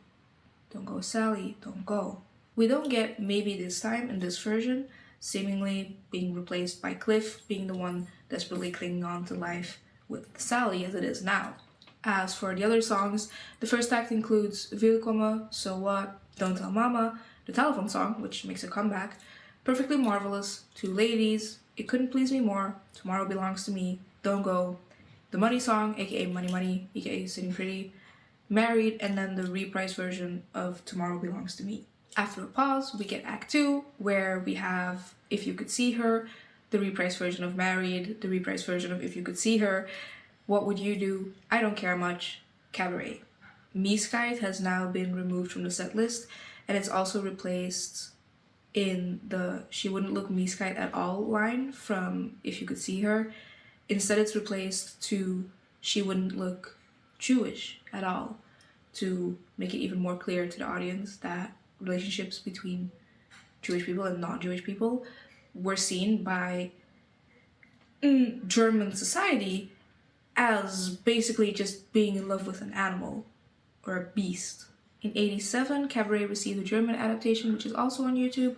Don't go, Sally, don't go. We don't get maybe this time in this version, seemingly being replaced by Cliff being the one desperately clinging on to life with Sally as it is now. As for the other songs, the first act includes Wilkommen, So What, Don't Tell Mama, the telephone song, which makes a comeback, Perfectly Marvelous, Two Ladies, It Couldn't Please Me More, Tomorrow Belongs to Me, Don't Go, the Money song, aka Money Money, aka Sitting Pretty, Married, and then the reprise version of Tomorrow Belongs to Me. After a pause, we get Act 2, where we have If You Could See Her, the reprise version of Married, the reprise version of If You Could See Her, What Would You Do, I Don't Care Much, Cabaret. Mieskite has now been removed from the set list, and it's also replaced in the She Wouldn't Look Mieskite at All line from If You Could See Her. Instead, it's replaced to She Wouldn't Look Jewish at all, to make it even more clear to the audience that relationships between Jewish people and non-Jewish people were seen by German society as basically just being in love with an animal or a beast. In 87, Cabaret received a German adaptation, which is also on YouTube.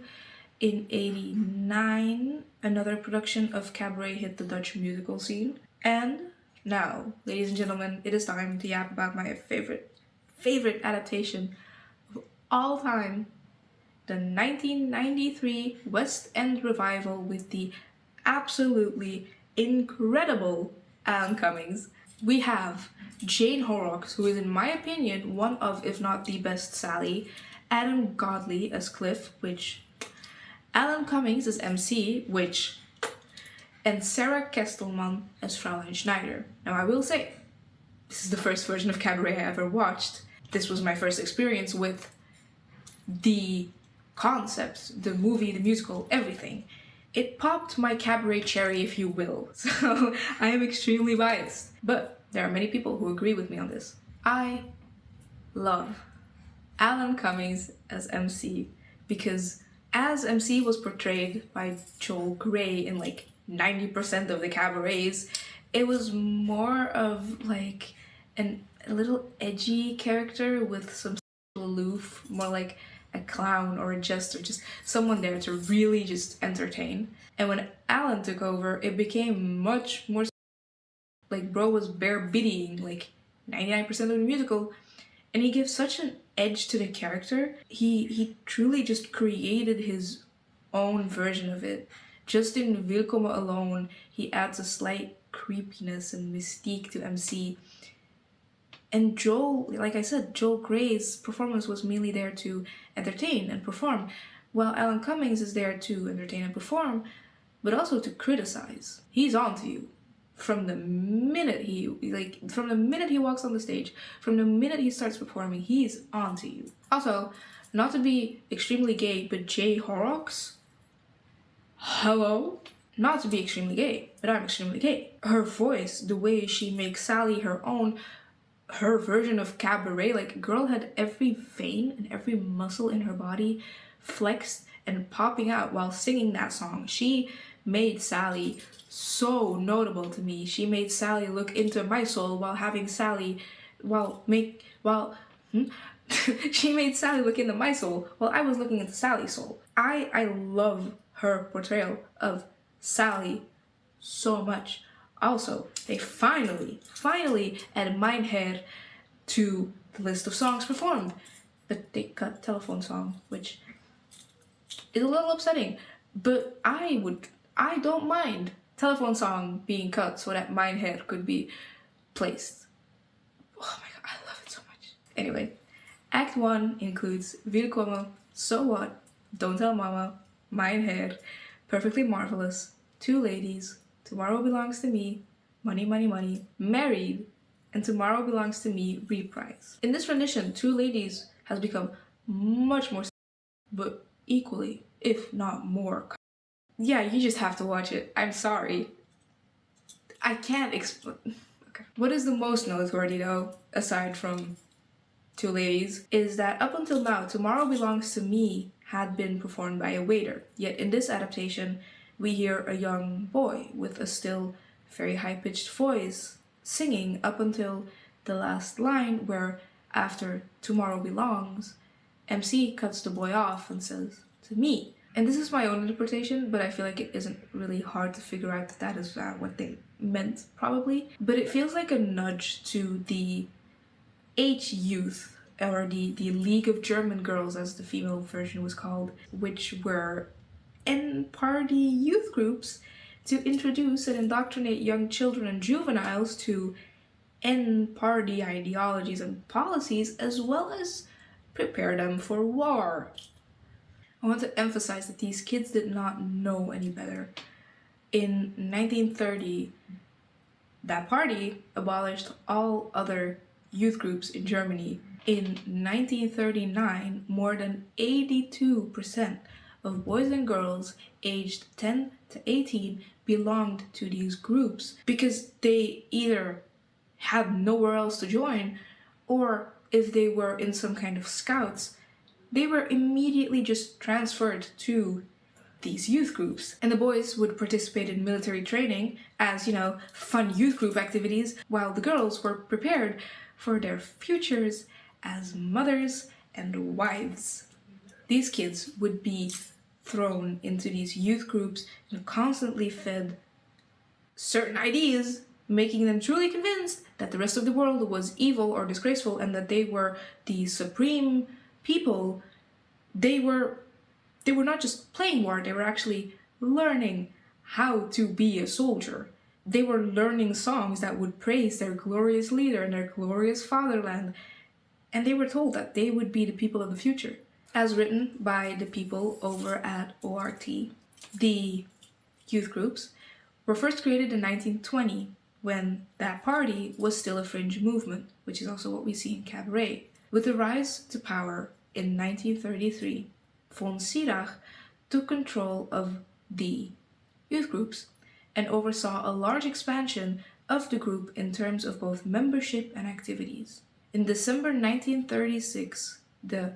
In 89, another production of Cabaret hit the Dutch musical scene. And now, ladies and gentlemen, it is time to yap about my favorite adaptation of all time, the 1993 West End revival with the absolutely incredible Alan Cummings. We have Jane Horrocks, who is in my opinion one of, if not the best Sally, Adam Godley as Cliff, which Alan Cummings as MC, which, and Sarah Kestelman as Fraulein Schneider. Now I will say, this is the first version of Cabaret I ever watched. This was my first experience with the concept, the movie, the musical, everything. It popped my Cabaret cherry, if you will, so I am extremely biased. But there are many people who agree with me on this. I love Alan Cummings as MC because as MC was portrayed by Joel Grey in like 90% of the cabarets, it was more of like a little edgy character with some aloof, more like a clown or a jester, just someone there to really just entertain. And when Alan took over, it became much more like bro was bare biddying like 99% of the musical, and he gives such an edge to the character. He truly just created his own version of it. Just in Wilkommen alone, he adds a slight creepiness and mystique to MC. And Joel, like I said, Joel Grey's performance was mainly there to entertain and perform, while Alan Cummings is there to entertain and perform, but also to criticize. He's on to you. From the minute he walks on the stage, from the minute he starts performing, he's on to you. Also, not to be extremely gay, but Jay Horrocks? Hello? Not to be extremely gay, but I'm extremely gay. Her voice, the way she makes Sally her own, her version of Cabaret, like girl had every vein and every muscle in her body flexed and popping out while singing that song. She made Sally so notable to me. She made Sally look into my soul while having Sally, she made Sally look into my soul while I was looking into Sally's soul. I love her portrayal of Sally so much. Also, they finally added Mein to the list of songs performed, but they cut Telephone Song, which is a little upsetting, but I don't mind Telephone Song being cut so that Mein could be placed. Oh my god, I love it so much. Anyway, Act 1 includes Wilkommen, So What, Don't Tell Mama, Mein Perfectly Marvelous, Two Ladies, Tomorrow Belongs to Me, Money, Money, Money, Married, and Tomorrow Belongs to Me reprise. In this rendition, Two Ladies has become much more, but equally, if not more. Yeah, you just have to watch it. I'm sorry. I can't explain. Okay. What is the most noteworthy though, aside from Two Ladies, is that up until now, Tomorrow Belongs to Me had been performed by a waiter. Yet in this adaptation, we hear a young boy with a still very high-pitched voice singing up until the last line where, after Tomorrow Belongs, MC cuts the boy off and says, to me. And this is my own interpretation, but I feel like it isn't really hard to figure out that is what they meant, probably. But it feels like a nudge to the H-Youth, or the League of German Girls, as the female version was called, which were N-party youth groups to introduce and indoctrinate young children and juveniles to N-party ideologies and policies, as well as prepare them for war. I want to emphasize that these kids did not know any better. In 1930, that party abolished all other youth groups in Germany. In 1939, more than 82% of boys and girls aged 10 to 18 belonged to these groups because they either had nowhere else to join, or if they were in some kind of scouts, they were immediately just transferred to these youth groups. And the boys would participate in military training as, fun youth group activities, while the girls were prepared for their futures as mothers and wives. These kids would be thrown into these youth groups and constantly fed certain ideas, making them truly convinced that the rest of the world was evil or disgraceful and that they were the supreme people. They were not just playing war, they were actually learning how to be a soldier. They were learning songs that would praise their glorious leader and their glorious fatherland, and they were told that they would be the people of the future, as written by the people over at ORT. The youth groups were first created in 1920, when that party was still a fringe movement, which is also what we see in Cabaret. With the rise to power in 1933, von Sirach took control of the youth groups and oversaw a large expansion of the group in terms of both membership and activities. In December 1936, the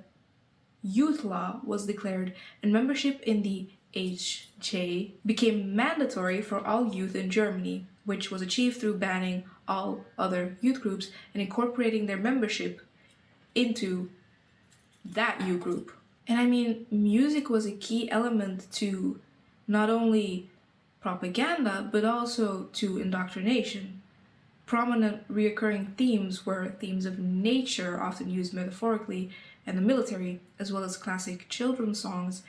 youth law was declared, and membership in the HJ became mandatory for all youth in Germany, which was achieved through banning all other youth groups and incorporating their membership into that youth group. And I mean, music was a key element to not only propaganda, but also to indoctrination. Prominent reoccurring themes were themes of nature, often used metaphorically, and the military, as well as classic children's songs.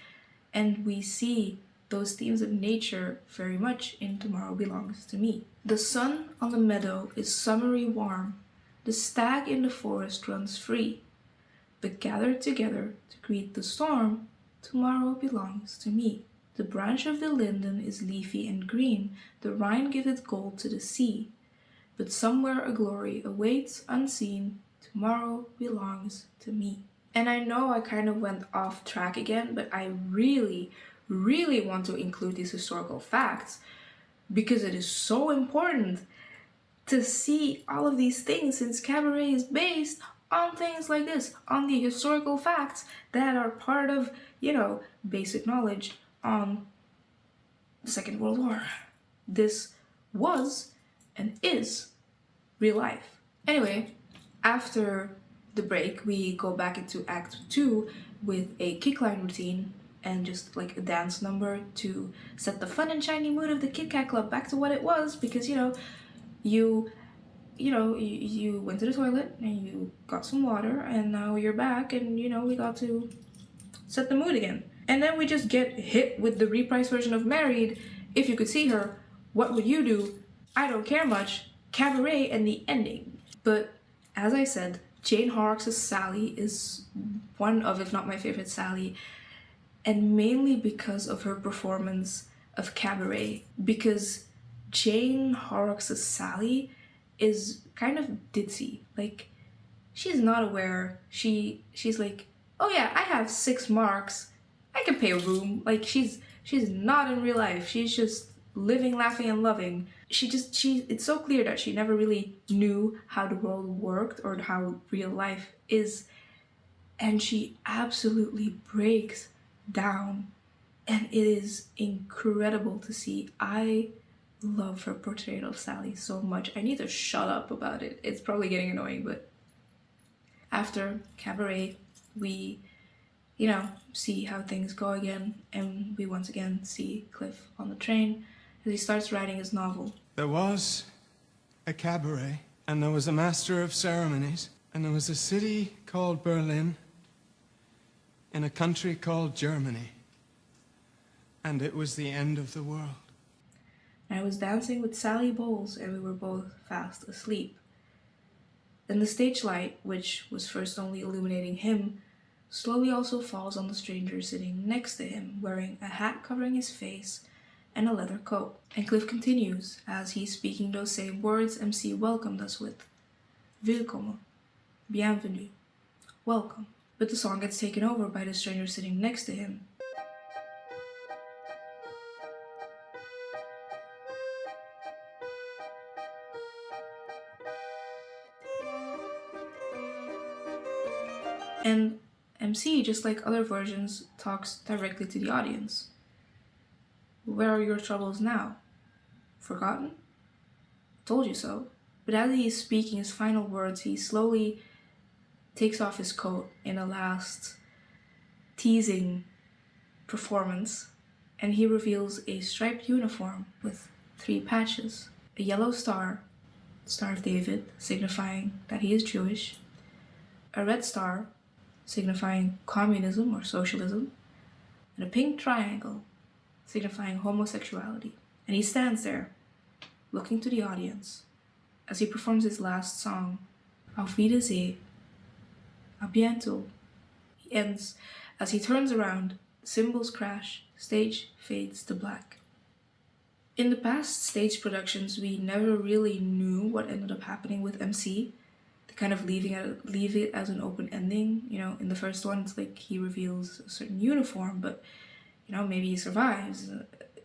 And we see those themes of nature very much in Tomorrow Belongs to Me. The sun on the meadow is summery warm. The stag in the forest runs free. But gathered together to greet the storm, tomorrow belongs to me. The branch of the linden is leafy and green. The Rhine giveth gold to the sea. But somewhere a glory awaits unseen. Tomorrow belongs to me. And I know I kind of went off track again, but I really want to include these historical facts because it is so important to see all of these things, since Cabaret is based on things like this, on the historical facts that are part of, basic knowledge on the Second World War. This was and is real life. Anyway, after the break, we go back into Act 2 with a kickline routine and just like a dance number to set the fun and shiny mood of the Kit Kat Club back to what it was, because you went to the toilet and you got some water and now you're back and we got to set the mood again. And then we just get hit with the reprised version of Married. If you could see her, what would you do? I Don't Care Much, Cabaret, and the ending. But as I said, Jane Horrocks' Sally is one of, if not my favorite Sally, and mainly because of her performance of Cabaret. Because Jane Horrocks' Sally is kind of ditzy. Like, she's not aware. She's like, oh yeah, I have 6 marks. I can pay a room. Like, she's not in real life. She's just living, laughing, and loving. It's so clear that she never really knew how the world worked or how real life is. And she absolutely breaks down. And it is incredible to see. I love her portrayal of Sally so much. I need to shut up about it. It's probably getting annoying, but after Cabaret, we, see how things go again, and we once again see Cliff on the train as he starts writing his novel. There was a cabaret, and there was a master of ceremonies, and there was a city called Berlin in a country called Germany, and it was the end of the world. I was dancing with Sally Bowles, and we were both fast asleep. Then the stage light, which was first only illuminating him, slowly also falls on the stranger sitting next to him, wearing a hat covering his face and a leather coat. And Cliff continues, as he's speaking those same words MC welcomed us with. Wilkommen. Bienvenue. Welcome. But the song gets taken over by the stranger sitting next to him. And MC, just like other versions, talks directly to the audience. Where are your troubles now? Forgotten? Told you so. But as he is speaking his final words, he slowly takes off his coat in a last teasing performance, and he reveals a striped uniform with 3 patches. A yellow star, Star of David, signifying that he is Jewish. A red star, signifying communism or socialism. And a pink triangle, signifying homosexuality. And he stands there, looking to the audience as he performs his last song, Auf Wiedersehen, a bientôt. He ends as he turns around, cymbals crash, stage fades to black. In the past stage productions, we never really knew what ended up happening with MC. They kind of leave it as an open ending. You know, in the first one, it's like he reveals a certain uniform, but you know, maybe he survives.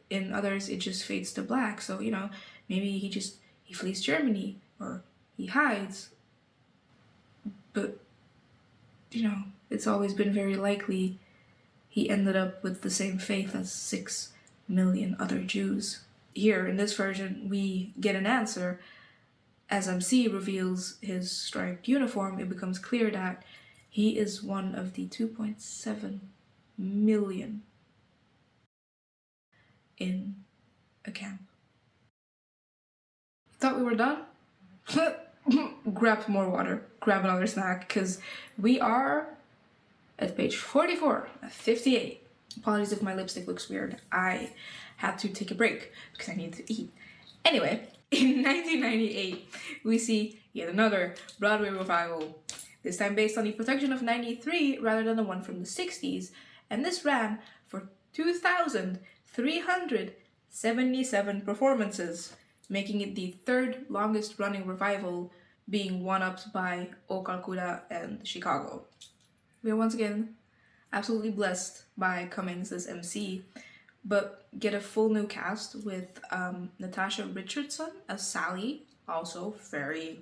In others, it just fades to black. So, you know, maybe he flees Germany or he hides. But, you know, it's always been very likely he ended up with the same fate as 6 million other Jews. Here, in this version, we get an answer. As MC reveals his striped uniform, it becomes clear that he is one of the 2.7 million in a camp. Thought we were done? Grab more water, grab another snack, because we are at page 44, 58. Apologies if my lipstick looks weird. I had to take a break because I need to eat. Anyway, in 1998, we see yet another Broadway revival, this time based on the production of 93 rather than the one from the 60s, and this ran for 2,377 performances, making it the third longest running revival, being one-upped by O Calcula and Chicago. We are once again absolutely blessed by Cummings as MC, but get a full new cast with Natasha Richardson as Sally, also very,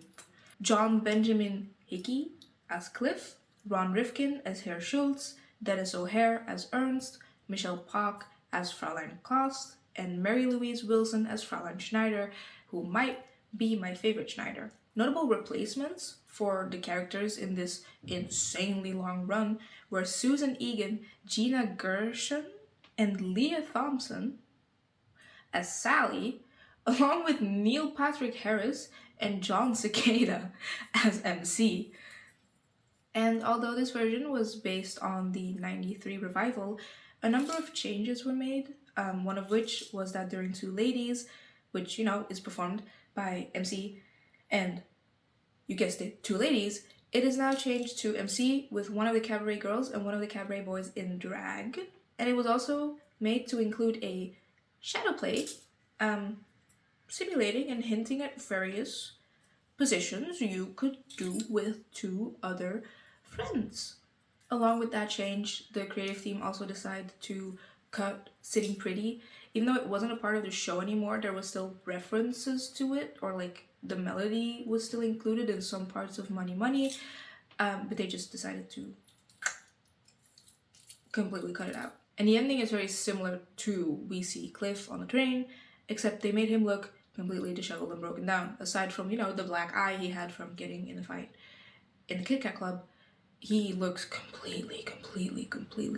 John Benjamin Hickey as Cliff, Ron Rifkin as Herr Schultz, Dennis O'Hare as Ernst, Michelle Pock as Fraulein Kost, and Mary Louise Wilson as Fraulein Schneider, who might be my favorite Schneider. Notable replacements for the characters in this insanely long run were Susan Egan, Gina Gershon, and Leah Thompson as Sally, along with Neil Patrick Harris and John Cicada as MC. And although this version was based on the 93 revival, a number of changes were made, one of which was that during Two Ladies, which, you know, is performed by MC and, you guessed it, Two Ladies, it is now changed to MC with one of the cabaret girls and one of the cabaret boys in drag. And it was also made to include a shadow play, simulating and hinting at various positions you could do with two other friends. Along with that change, the creative team also decided to cut Sitting Pretty. Even though it wasn't a part of the show anymore, there was still references to it, or like the melody was still included in some parts of Money Money, but they just decided to completely cut it out. And the ending is very similar to We See Cliff on the train, except they made him look completely disheveled and broken down. Aside from, you know, the black eye he had from getting in a fight in the Kit Kat Club, he looks completely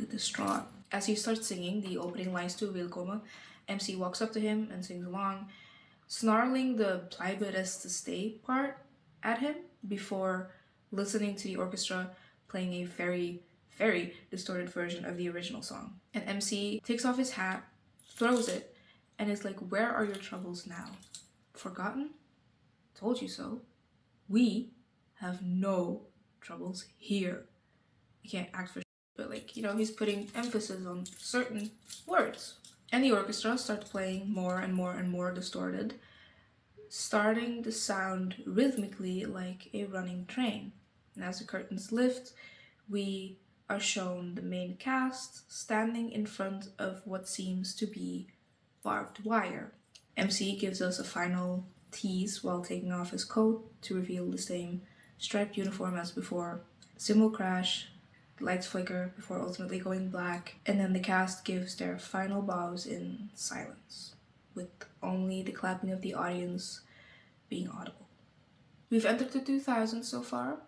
distraught. As he starts singing the opening lines to Wilkommen, MC walks up to him and sings along, snarling the Bleibe es to stay part at him before listening to the orchestra playing a very distorted version of the original song. And MC takes off his hat, throws it, and is like, "Where are your troubles now? Forgotten? Told you so. We have no troubles here." You can't act for but like, you know, he's putting emphasis on certain words. And the orchestra starts playing more and more distorted, starting to sound rhythmically like a running train. And as the curtains lift, we are shown the main cast standing in front of what seems to be barbed wire. MC gives us a final tease while taking off his coat to reveal the same striped uniform as before. Cymbal crash, lights flicker before ultimately going black, and then the cast gives their final bows in silence, with only the clapping of the audience being audible. We've entered the 2000s so far.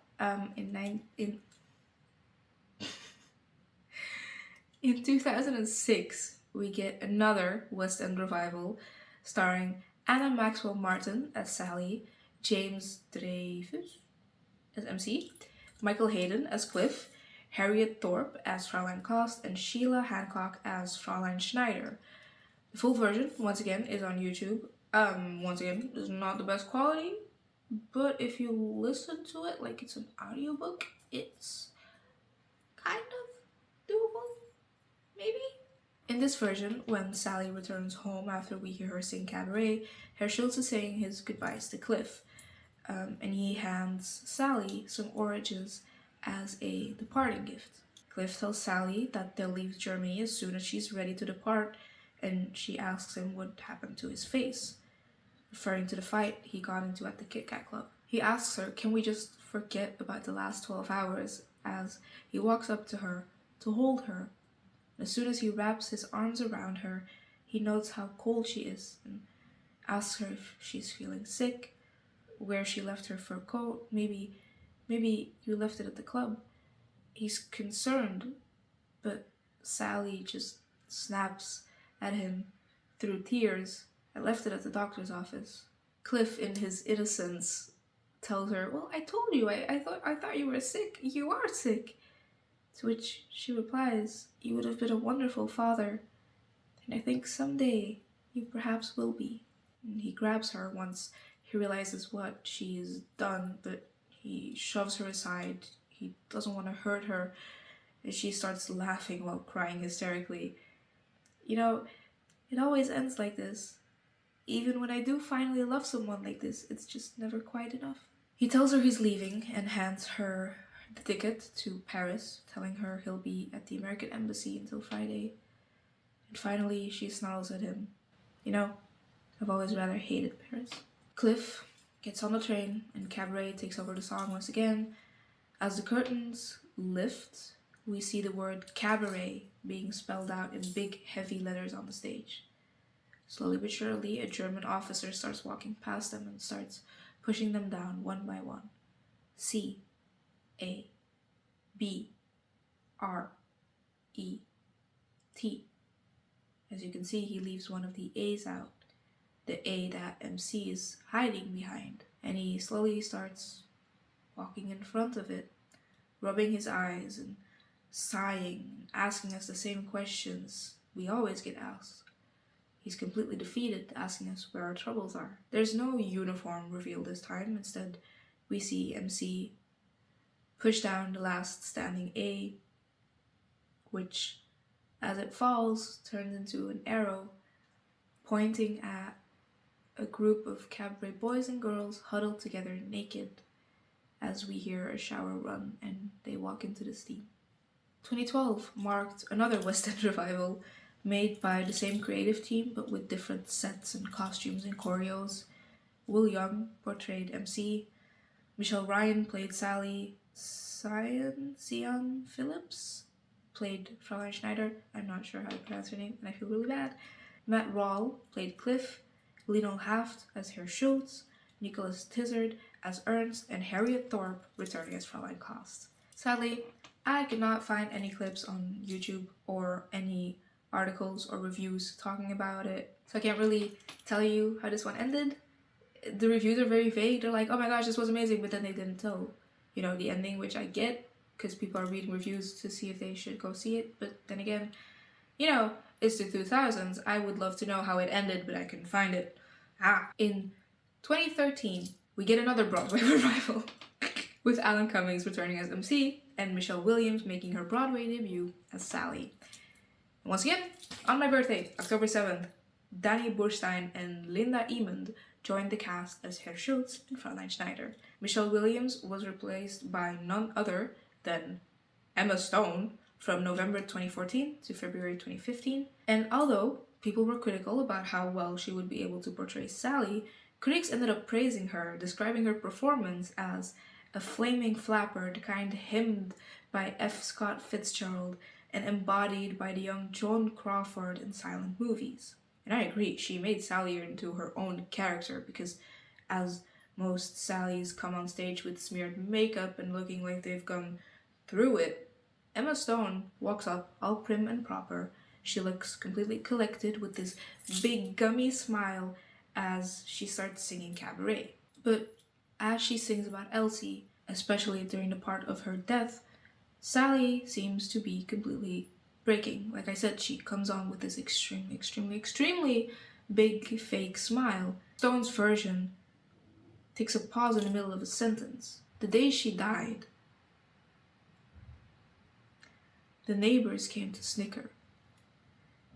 In 2006, we get another West End revival starring Anna Maxwell Martin as Sally, James Dreyfus as MC, Michael Hayden as Cliff, Harriet Thorpe as Fraulein Kost, and Sheila Hancock as Fraulein Schneider. The full version, once again, is on YouTube. Once again, it's not the best quality, but if you listen to it like it's an audiobook, it's kind of doable, maybe? In this version, when Sally returns home after we hear her sing Cabaret, Herr Schultz is saying his goodbyes to Cliff, and he hands Sally some oranges as a departing gift. Cliff tells Sally that they'll leave Germany as soon as she's ready to depart, and she asks him what happened to his face, referring to the fight he got into at the Kit Kat Club. He asks her, can we just forget about the last 12 hours, as he walks up to her to hold her. As soon as he wraps his arms around her, he notes how cold she is and asks her if she's feeling sick, where she left her fur coat, maybe you left it at the club. He's concerned, but Sally just snaps at him through tears. I left it at the doctor's office. Cliff, in his innocence, tells her, well, I told you, I thought you were sick. You are sick. To which she replies, you would have been a wonderful father, and I think someday you perhaps will be. And he grabs her once he realizes what she's done, but he shoves her aside. He doesn't want to hurt her, and she starts laughing while crying hysterically. You know, it always ends like this. Even when I do finally love someone like this, it's just never quite enough. He tells her he's leaving and hands her the ticket to Paris, telling her he'll be at the American Embassy until Friday. And finally, she snarls at him. You know, I've always rather hated Paris. Cliff gets on the train, and Cabaret takes over the song once again. As the curtains lift, we see the word Cabaret being spelled out in big, heavy letters on the stage. Slowly but surely, a German officer starts walking past them and starts pushing them down one by one. C, A, B, R, E, T. As you can see, he leaves one of the A's out, the A that MC is hiding behind, and he slowly starts walking in front of it, rubbing his eyes and sighing and asking us the same questions we always get asked. He's completely defeated, asking us where our troubles are. There's no uniform reveal this time. Instead, we see MC push down the last standing A, which, as it falls, turns into an arrow pointing at a group of Cabaret boys and girls huddled together naked as we hear a shower run and they walk into the steam. 2012 marked another West End revival made by the same creative team but with different sets and costumes and choreos. Will Young portrayed MC, Michelle Ryan played Sally, Sian Phillips played Fraulein Schneider, I'm not sure how to pronounce her name and I feel really bad, Matt Rawle played Cliff, Lionel Haft as Herr Schultz, Nicholas Tizard as Ernst, and Harriet Thorpe returning as Fraulein Kost. Sadly, I could not find any clips on YouTube or any articles or reviews talking about it, so I can't really tell you how this one ended. The reviews are very vague. They're like, oh my gosh, this was amazing, but then they didn't tell, the ending, which I get, because people are reading reviews to see if they should go see it, but then again, it's the 2000s. I would love to know how it ended, but I couldn't find it. In 2013, we get another Broadway revival, with Alan Cummings returning as MC, and Michelle Williams making her Broadway debut as Sally. And once again, on my birthday, October 7th, Danny Burstein and Linda Emond joined the cast as Herr Schultz and Fraulein Schneider. Michelle Williams was replaced by none other than Emma Stone from November 2014 to February 2015. And although people were critical about how well she would be able to portray Sally, critics ended up praising her, describing her performance as a flaming flapper, the kind hymned by F. Scott Fitzgerald and embodied by the young Joan Crawford in silent movies. And I agree, she made Sally into her own character, because as most Sallys come on stage with smeared makeup and looking like they've gone through it, Emma Stone walks up all prim and proper. She looks completely collected with this big gummy smile as she starts singing Cabaret. But as she sings about Elsie, especially during the part of her death, Sally seems to be completely breaking. Like I said, she comes on with this extremely big fake smile. Stone's version takes a pause in the middle of a sentence. The day she died, the neighbors came to snicker.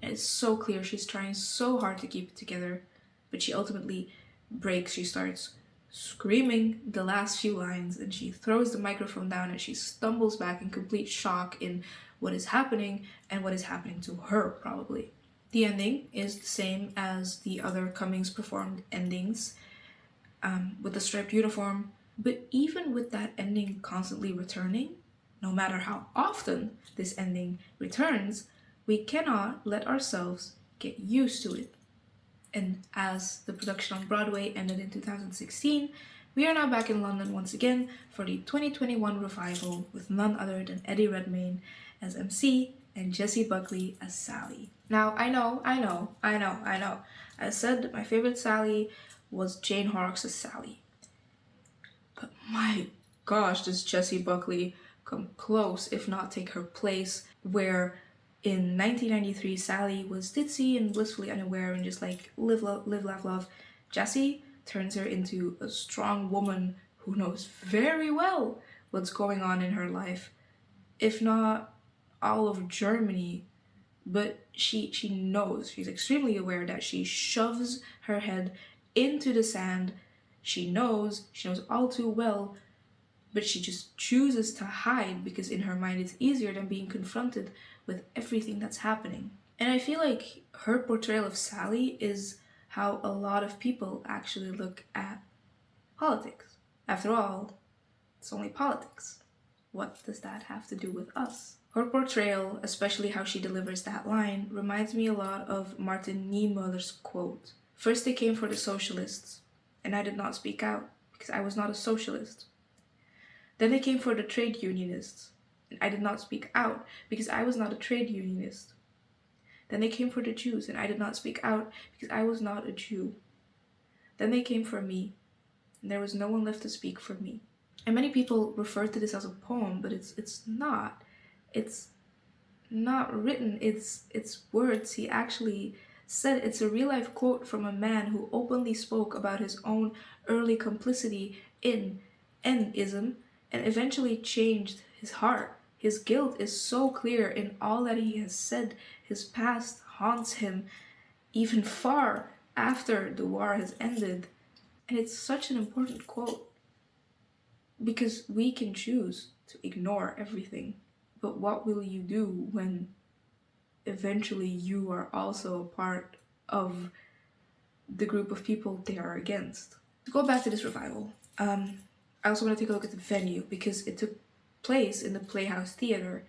And it's so clear she's trying so hard to keep it together, but she ultimately breaks. She starts screaming the last few lines and she throws the microphone down and she stumbles back in complete shock in what is happening and what is happening to her, probably. The ending is the same as the other Cummings performed endings, with the striped uniform, but even with that ending constantly returning, no matter how often this ending returns, we cannot let ourselves get used to it. And as the production on Broadway ended in 2016, we are now back in London once again for the 2021 revival with none other than Eddie Redmayne as MC and Jessie Buckley as Sally. Now, I know. I said that my favorite Sally was Jane Horrocks' Sally. But my gosh, does Jessie Buckley come close, if not take her place, where in 1993 Sally was ditzy and blissfully unaware and just like live, laugh, love. Jessie turns her into a strong woman who knows very well what's going on in her life, if not all of Germany, but she knows, she's extremely aware that she shoves her head into the sand. She knows all too well, but she just chooses to hide because in her mind it's easier than being confronted with everything that's happening. And I feel like her portrayal of Sally is how a lot of people actually look at politics. After all, it's only politics. What does that have to do with us? Her portrayal, especially how she delivers that line, reminds me a lot of Martin Niemöller's quote. First they came for the socialists, and I did not speak out, because I was not a socialist. Then they came for the trade unionists, and I did not speak out, because I was not a trade unionist. Then they came for the Jews, and I did not speak out, because I was not a Jew. Then they came for me, and there was no one left to speak for me. And many people refer to this as a poem, but it's not. It's not written, it's words. He actually said it's a real-life quote from a man who openly spoke about his own early complicity in N-ism and eventually changed his heart. His guilt is so clear in all that he has said. His past haunts him even far after the war has ended. And it's such an important quote because we can choose to ignore everything. But what will you do when eventually you are also a part of the group of people they are against? To go back to this revival, I also want to take a look at the venue because it took place in the Playhouse Theatre,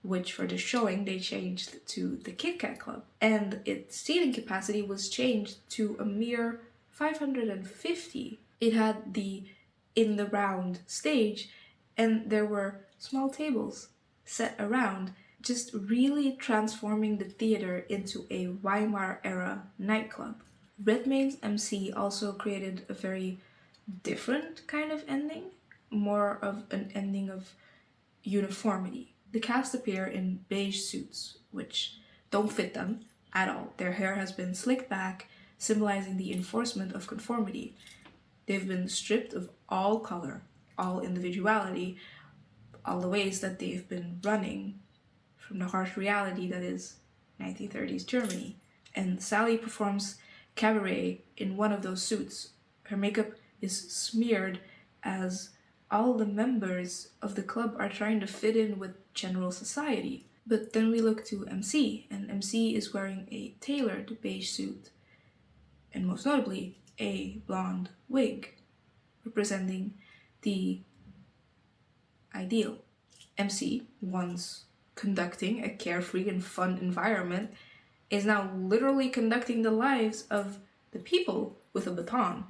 which for the showing they changed to the Kit Kat Club. And its seating capacity was changed to a mere 550. It had the in the round stage and there were small tables set around, just really transforming the theater into a Weimar era nightclub. Redmayne's MC also created a very different kind of ending, more of an ending of uniformity. The cast appear in beige suits, which don't fit them at all. Their hair has been slicked back, symbolizing the enforcement of conformity. They've been stripped of all color, all individuality, all the ways that they've been running from the harsh reality that is 1930s Germany. And Sally performs Cabaret in one of those suits. Her makeup is smeared as all the members of the club are trying to fit in with general society. But then we look to MC, and MC is wearing a tailored beige suit, and most notably, a blonde wig, representing the ideal. MC, once conducting a carefree and fun environment, is now literally conducting the lives of the people with a baton.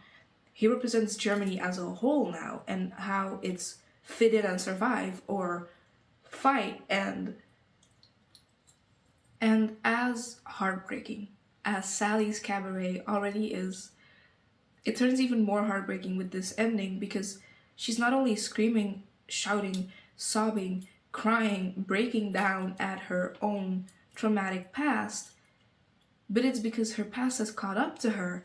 He represents Germany as a whole now and how it's fit in and survive or fight, and as heartbreaking as Sally's Cabaret already is, it turns even more heartbreaking with this ending because she's not only screaming, shouting, sobbing, crying, breaking down at her own traumatic past, but it's because her past has caught up to her.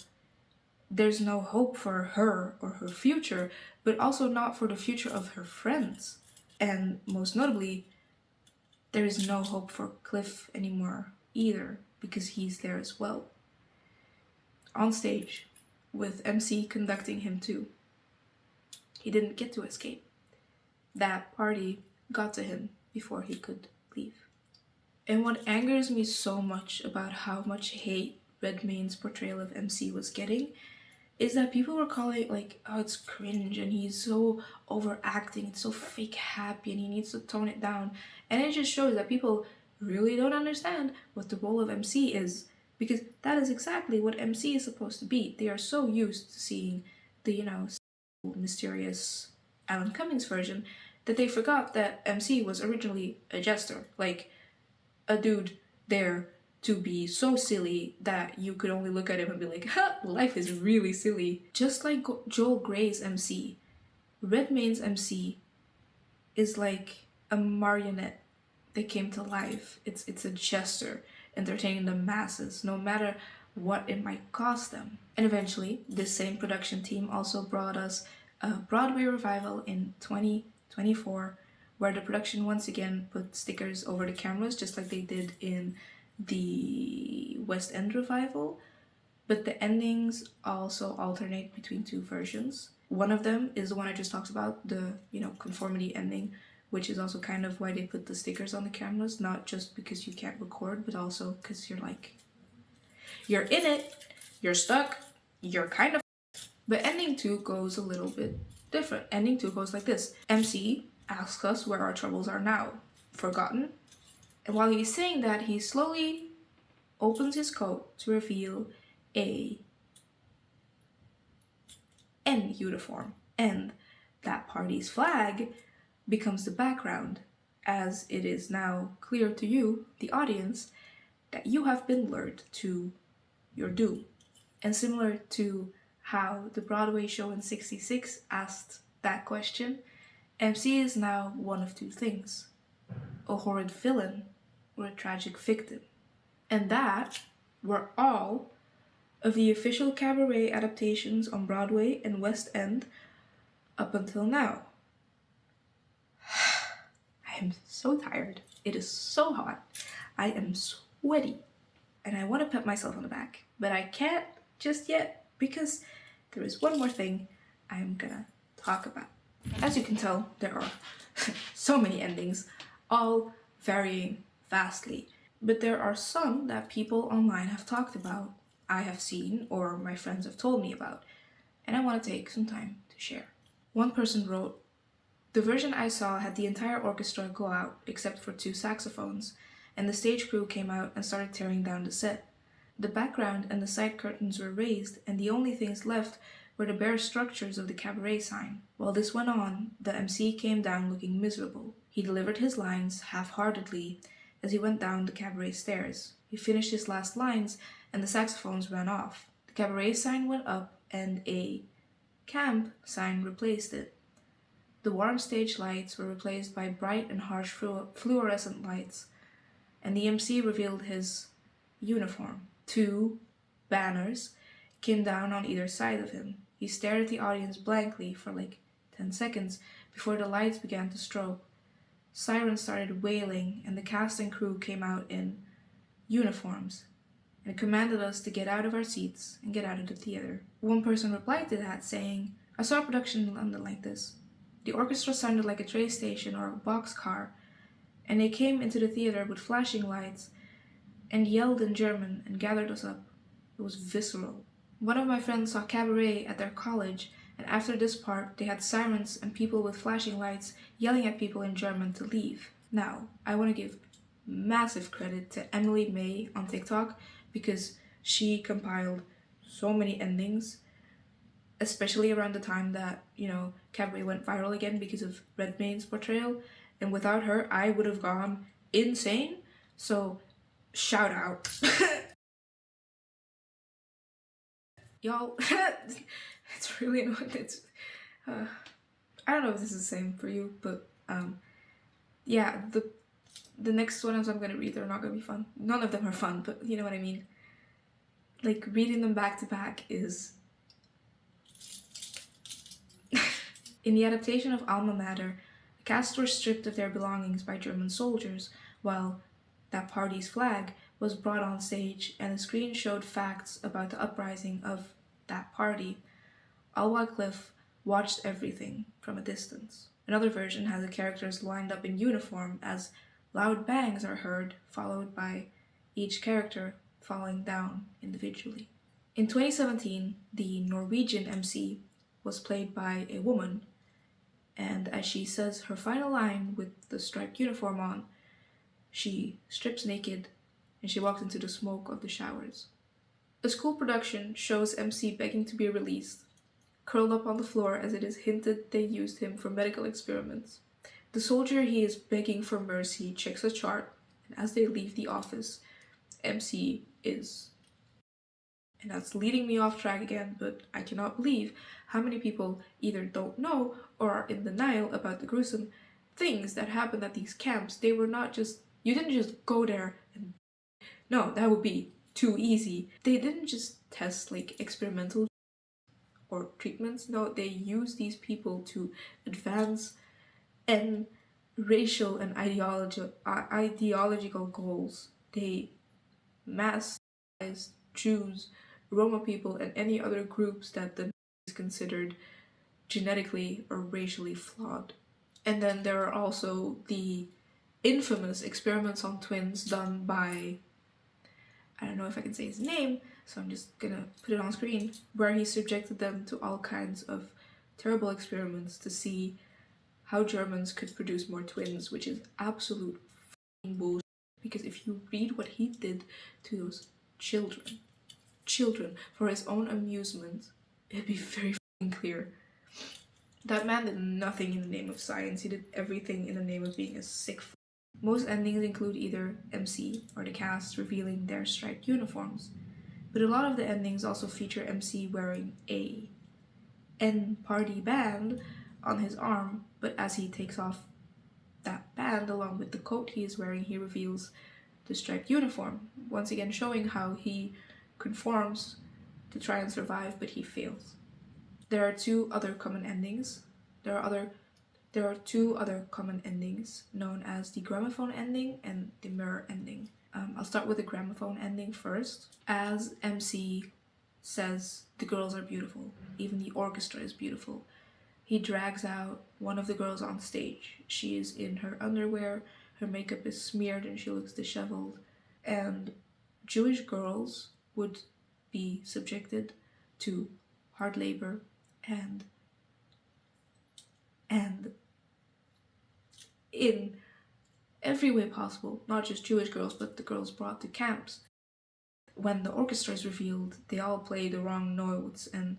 There's no hope for her or her future, but also not for the future of her friends. And most notably, there is no hope for Cliff anymore either, because he's there as well. On stage, with MC conducting him too. He didn't get to escape. That party got to him before he could leave. And what angers me so much about how much hate Redmayne's portrayal of MC was getting is that people were calling it like, oh, it's cringe and he's so overacting, it's so fake happy and he needs to tone it down. And it just shows that people really don't understand what the role of MC is, because that is exactly what MC is supposed to be. They are so used to seeing the, mysterious Alan Cummings version that they forgot that MC was originally a jester, like a dude there to be so silly that you could only look at him and be like, ha, life is really silly. Just like Joel Grey's MC, Redmayne's MC is like a marionette that came to life. It's a jester entertaining the masses, no matter what it might cost them. And eventually, this same production team also brought us a Broadway revival in 2024, where the production once again put stickers over the cameras, just like they did in the West End revival, but the endings also alternate between two versions. One of them is the one I just talked about, the conformity ending, which is also kind of why they put the stickers on the cameras, not just because you can't record, but also because you're in it, you're stuck, you're kind of. But ending 2 goes a little bit different. Ending 2 goes like this. MC asks us where our troubles are now. Forgotten? And while he's saying that, he slowly opens his coat to reveal a N uniform. And that party's flag becomes the background, as it is now clear to you, the audience, that you have been lured to your doom. And similar to how the Broadway show in '66 asked that question, MC is now one of two things: a horrid villain or a tragic victim. And that were all of the official Cabaret adaptations on Broadway and West End up until now. I am so tired. It is so hot. I am sweaty. And I want to pat myself on the back, but I can't just yet because there is one more thing I'm gonna talk about. As you can tell, there are so many endings, all varying vastly, but there are some that people online have talked about, I have seen, or my friends have told me about, and I want to take some time to share. One person wrote, "The version I saw had the entire orchestra go out except for 2 saxophones, and the stage crew came out and started tearing down the set. The background and the side curtains were raised, and the only things left were the bare structures of the cabaret sign. While this went on, the MC came down looking miserable. He delivered his lines half-heartedly as he went down the cabaret stairs. He finished his last lines, and the saxophones ran off. The cabaret sign went up, and a camp sign replaced it. The warm stage lights were replaced by bright and harsh fluorescent lights, and the MC revealed his uniform. 2 banners came down on either side of him. He stared at the audience blankly for like 10 seconds before the lights began to strobe. Sirens started wailing, and the cast and crew came out in uniforms and commanded us to get out of our seats and get out of the theater." One person replied to that saying, "I saw a production in London like this. The orchestra sounded like a train station or a boxcar, and they came into the theater with flashing lights and yelled in German and gathered us up. It was visceral." One of my friends saw Cabaret at their college, and after this part, they had sirens and people with flashing lights yelling at people in German to leave. Now, I want to give massive credit to Emily May on TikTok because she compiled so many endings, especially around the time that, Cabaret went viral again because of Redmayne's portrayal. And without her, I would have gone insane. So, shout out. Y'all, it's really annoying. I don't know if this is the same for you, but yeah, the next ones I'm gonna read are not gonna be fun. None of them are fun, but you know what I mean. Like, reading them back to back is... In the adaptation of Alma Mater, the cast were stripped of their belongings by German soldiers, while that party's flag was brought on stage and the screen showed facts about the uprising of that party. Al Wycliffe watched everything from a distance. Another version has the characters lined up in uniform as loud bangs are heard, followed by each character falling down individually. In 2017, the Norwegian MC was played by a woman, and as she says her final line with the striped uniform on, she strips naked and she walks into the smoke of the showers. A school production shows MC begging to be released, curled up on the floor as it is hinted they used him for medical experiments. The soldier he is begging for mercy checks a chart, and as they leave the office, MC is... And that's leading me off track again, but I cannot believe how many people either don't know or are in denial about the gruesome things that happened at these camps. They were not just... You didn't just go there and... No, that would be too easy. They didn't just test like experimental or treatments. No, they used these people to advance and racial and ideological goals. They massed Jews, Roma people, and any other groups that the Nazis considered genetically or racially flawed. And then there are also the infamous experiments on twins done by, I don't know if I can say his name, so I'm just gonna put it on screen, where he subjected them to all kinds of terrible experiments to see how Germans could produce more twins, which is absolute fucking bullshit. Because if you read what he did to those children for his own amusement, it'd be very fucking clear. That man did nothing in the name of science. He did everything in the name of being a sick f***. Most endings include either MC or the cast revealing their striped uniforms, but a lot of the endings also feature MC wearing a N-party band on his arm, but as he takes off that band along with the coat he is wearing, he reveals the striped uniform, once again showing how he conforms to try and survive, but he fails. There are two other common endings. There are two other common endings, known as the gramophone ending and the mirror ending. I'll start with the gramophone ending first. As MC says, the girls are beautiful, even the orchestra is beautiful, he drags out one of the girls on stage. She is in her underwear, her makeup is smeared and she looks disheveled, and Jewish girls would be subjected to hard labor and in every way possible, not just Jewish girls, but the girls brought to camps. When the orchestra is revealed, they all play the wrong notes, and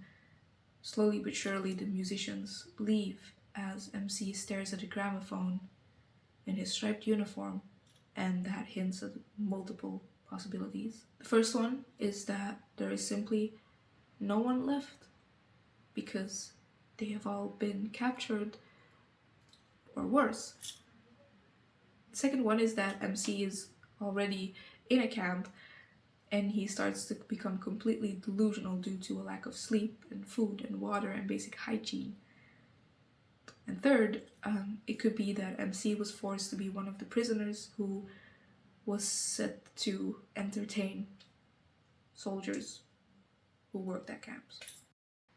slowly but surely the musicians leave as MC stares at a gramophone in his striped uniform, and that hints at multiple possibilities. The first one is that there is simply no one left because they have all been captured or worse. The second one is that MC is already in a camp and he starts to become completely delusional due to a lack of sleep and food and water and basic hygiene. And third, it could be that MC was forced to be one of the prisoners who was set to entertain soldiers who worked at camps.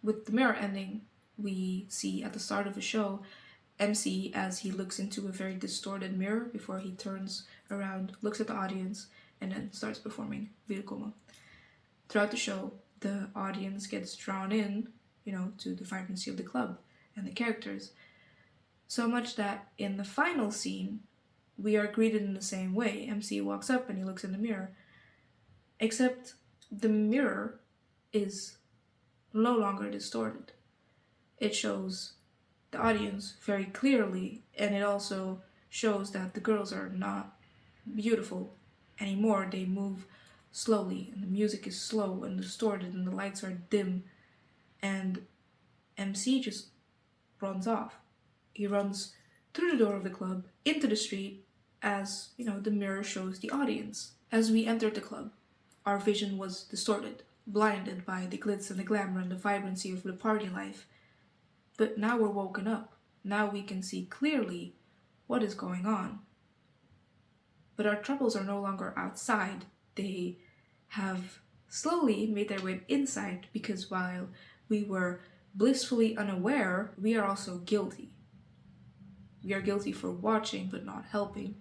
With the mirror ending, we see at the start of the show MC as he looks into a very distorted mirror before he turns around, looks at the audience, and then starts performing Wilkommen. Throughout the show, the audience gets drawn in, to the vibrancy of the club and the characters. So much that in the final scene, we are greeted in the same way. MC walks up and he looks in the mirror. Except the mirror is no longer distorted. It shows the audience very clearly, and it also shows that the girls are not beautiful anymore. They move slowly, and the music is slow and distorted, and the lights are dim, and MC just runs off. He runs through the door of the club, into the street, as, the mirror shows the audience. As we entered the club, our vision was distorted. blinded by the glitz and the glamour and the vibrancy of the party life. But now we're woken up. Now we can see clearly what is going on. But our troubles are no longer outside. They have slowly made their way inside, because while we were blissfully unaware, we are also guilty. We are guilty for watching but not helping.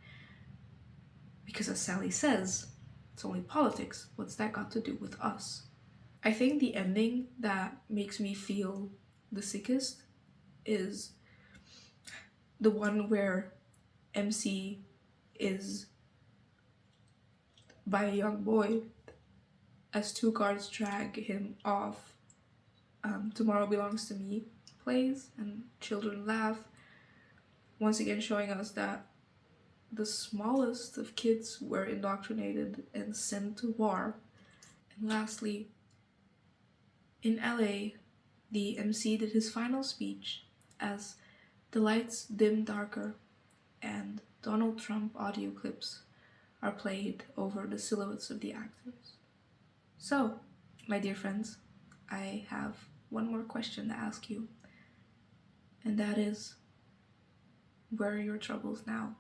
Because as Sally says, it's only politics. What's that got to do with us? I think the ending that makes me feel the sickest is the one where MC is by a young boy as two guards drag him off. Tomorrow Belongs to Me plays and children laugh, once again showing us that the smallest of kids were indoctrinated and sent to war. And lastly, in LA, the MC did his final speech as the lights dim darker and Donald Trump audio clips are played over the silhouettes of the actors. So, my dear friends, I have one more question to ask you, and that is, where are your troubles now?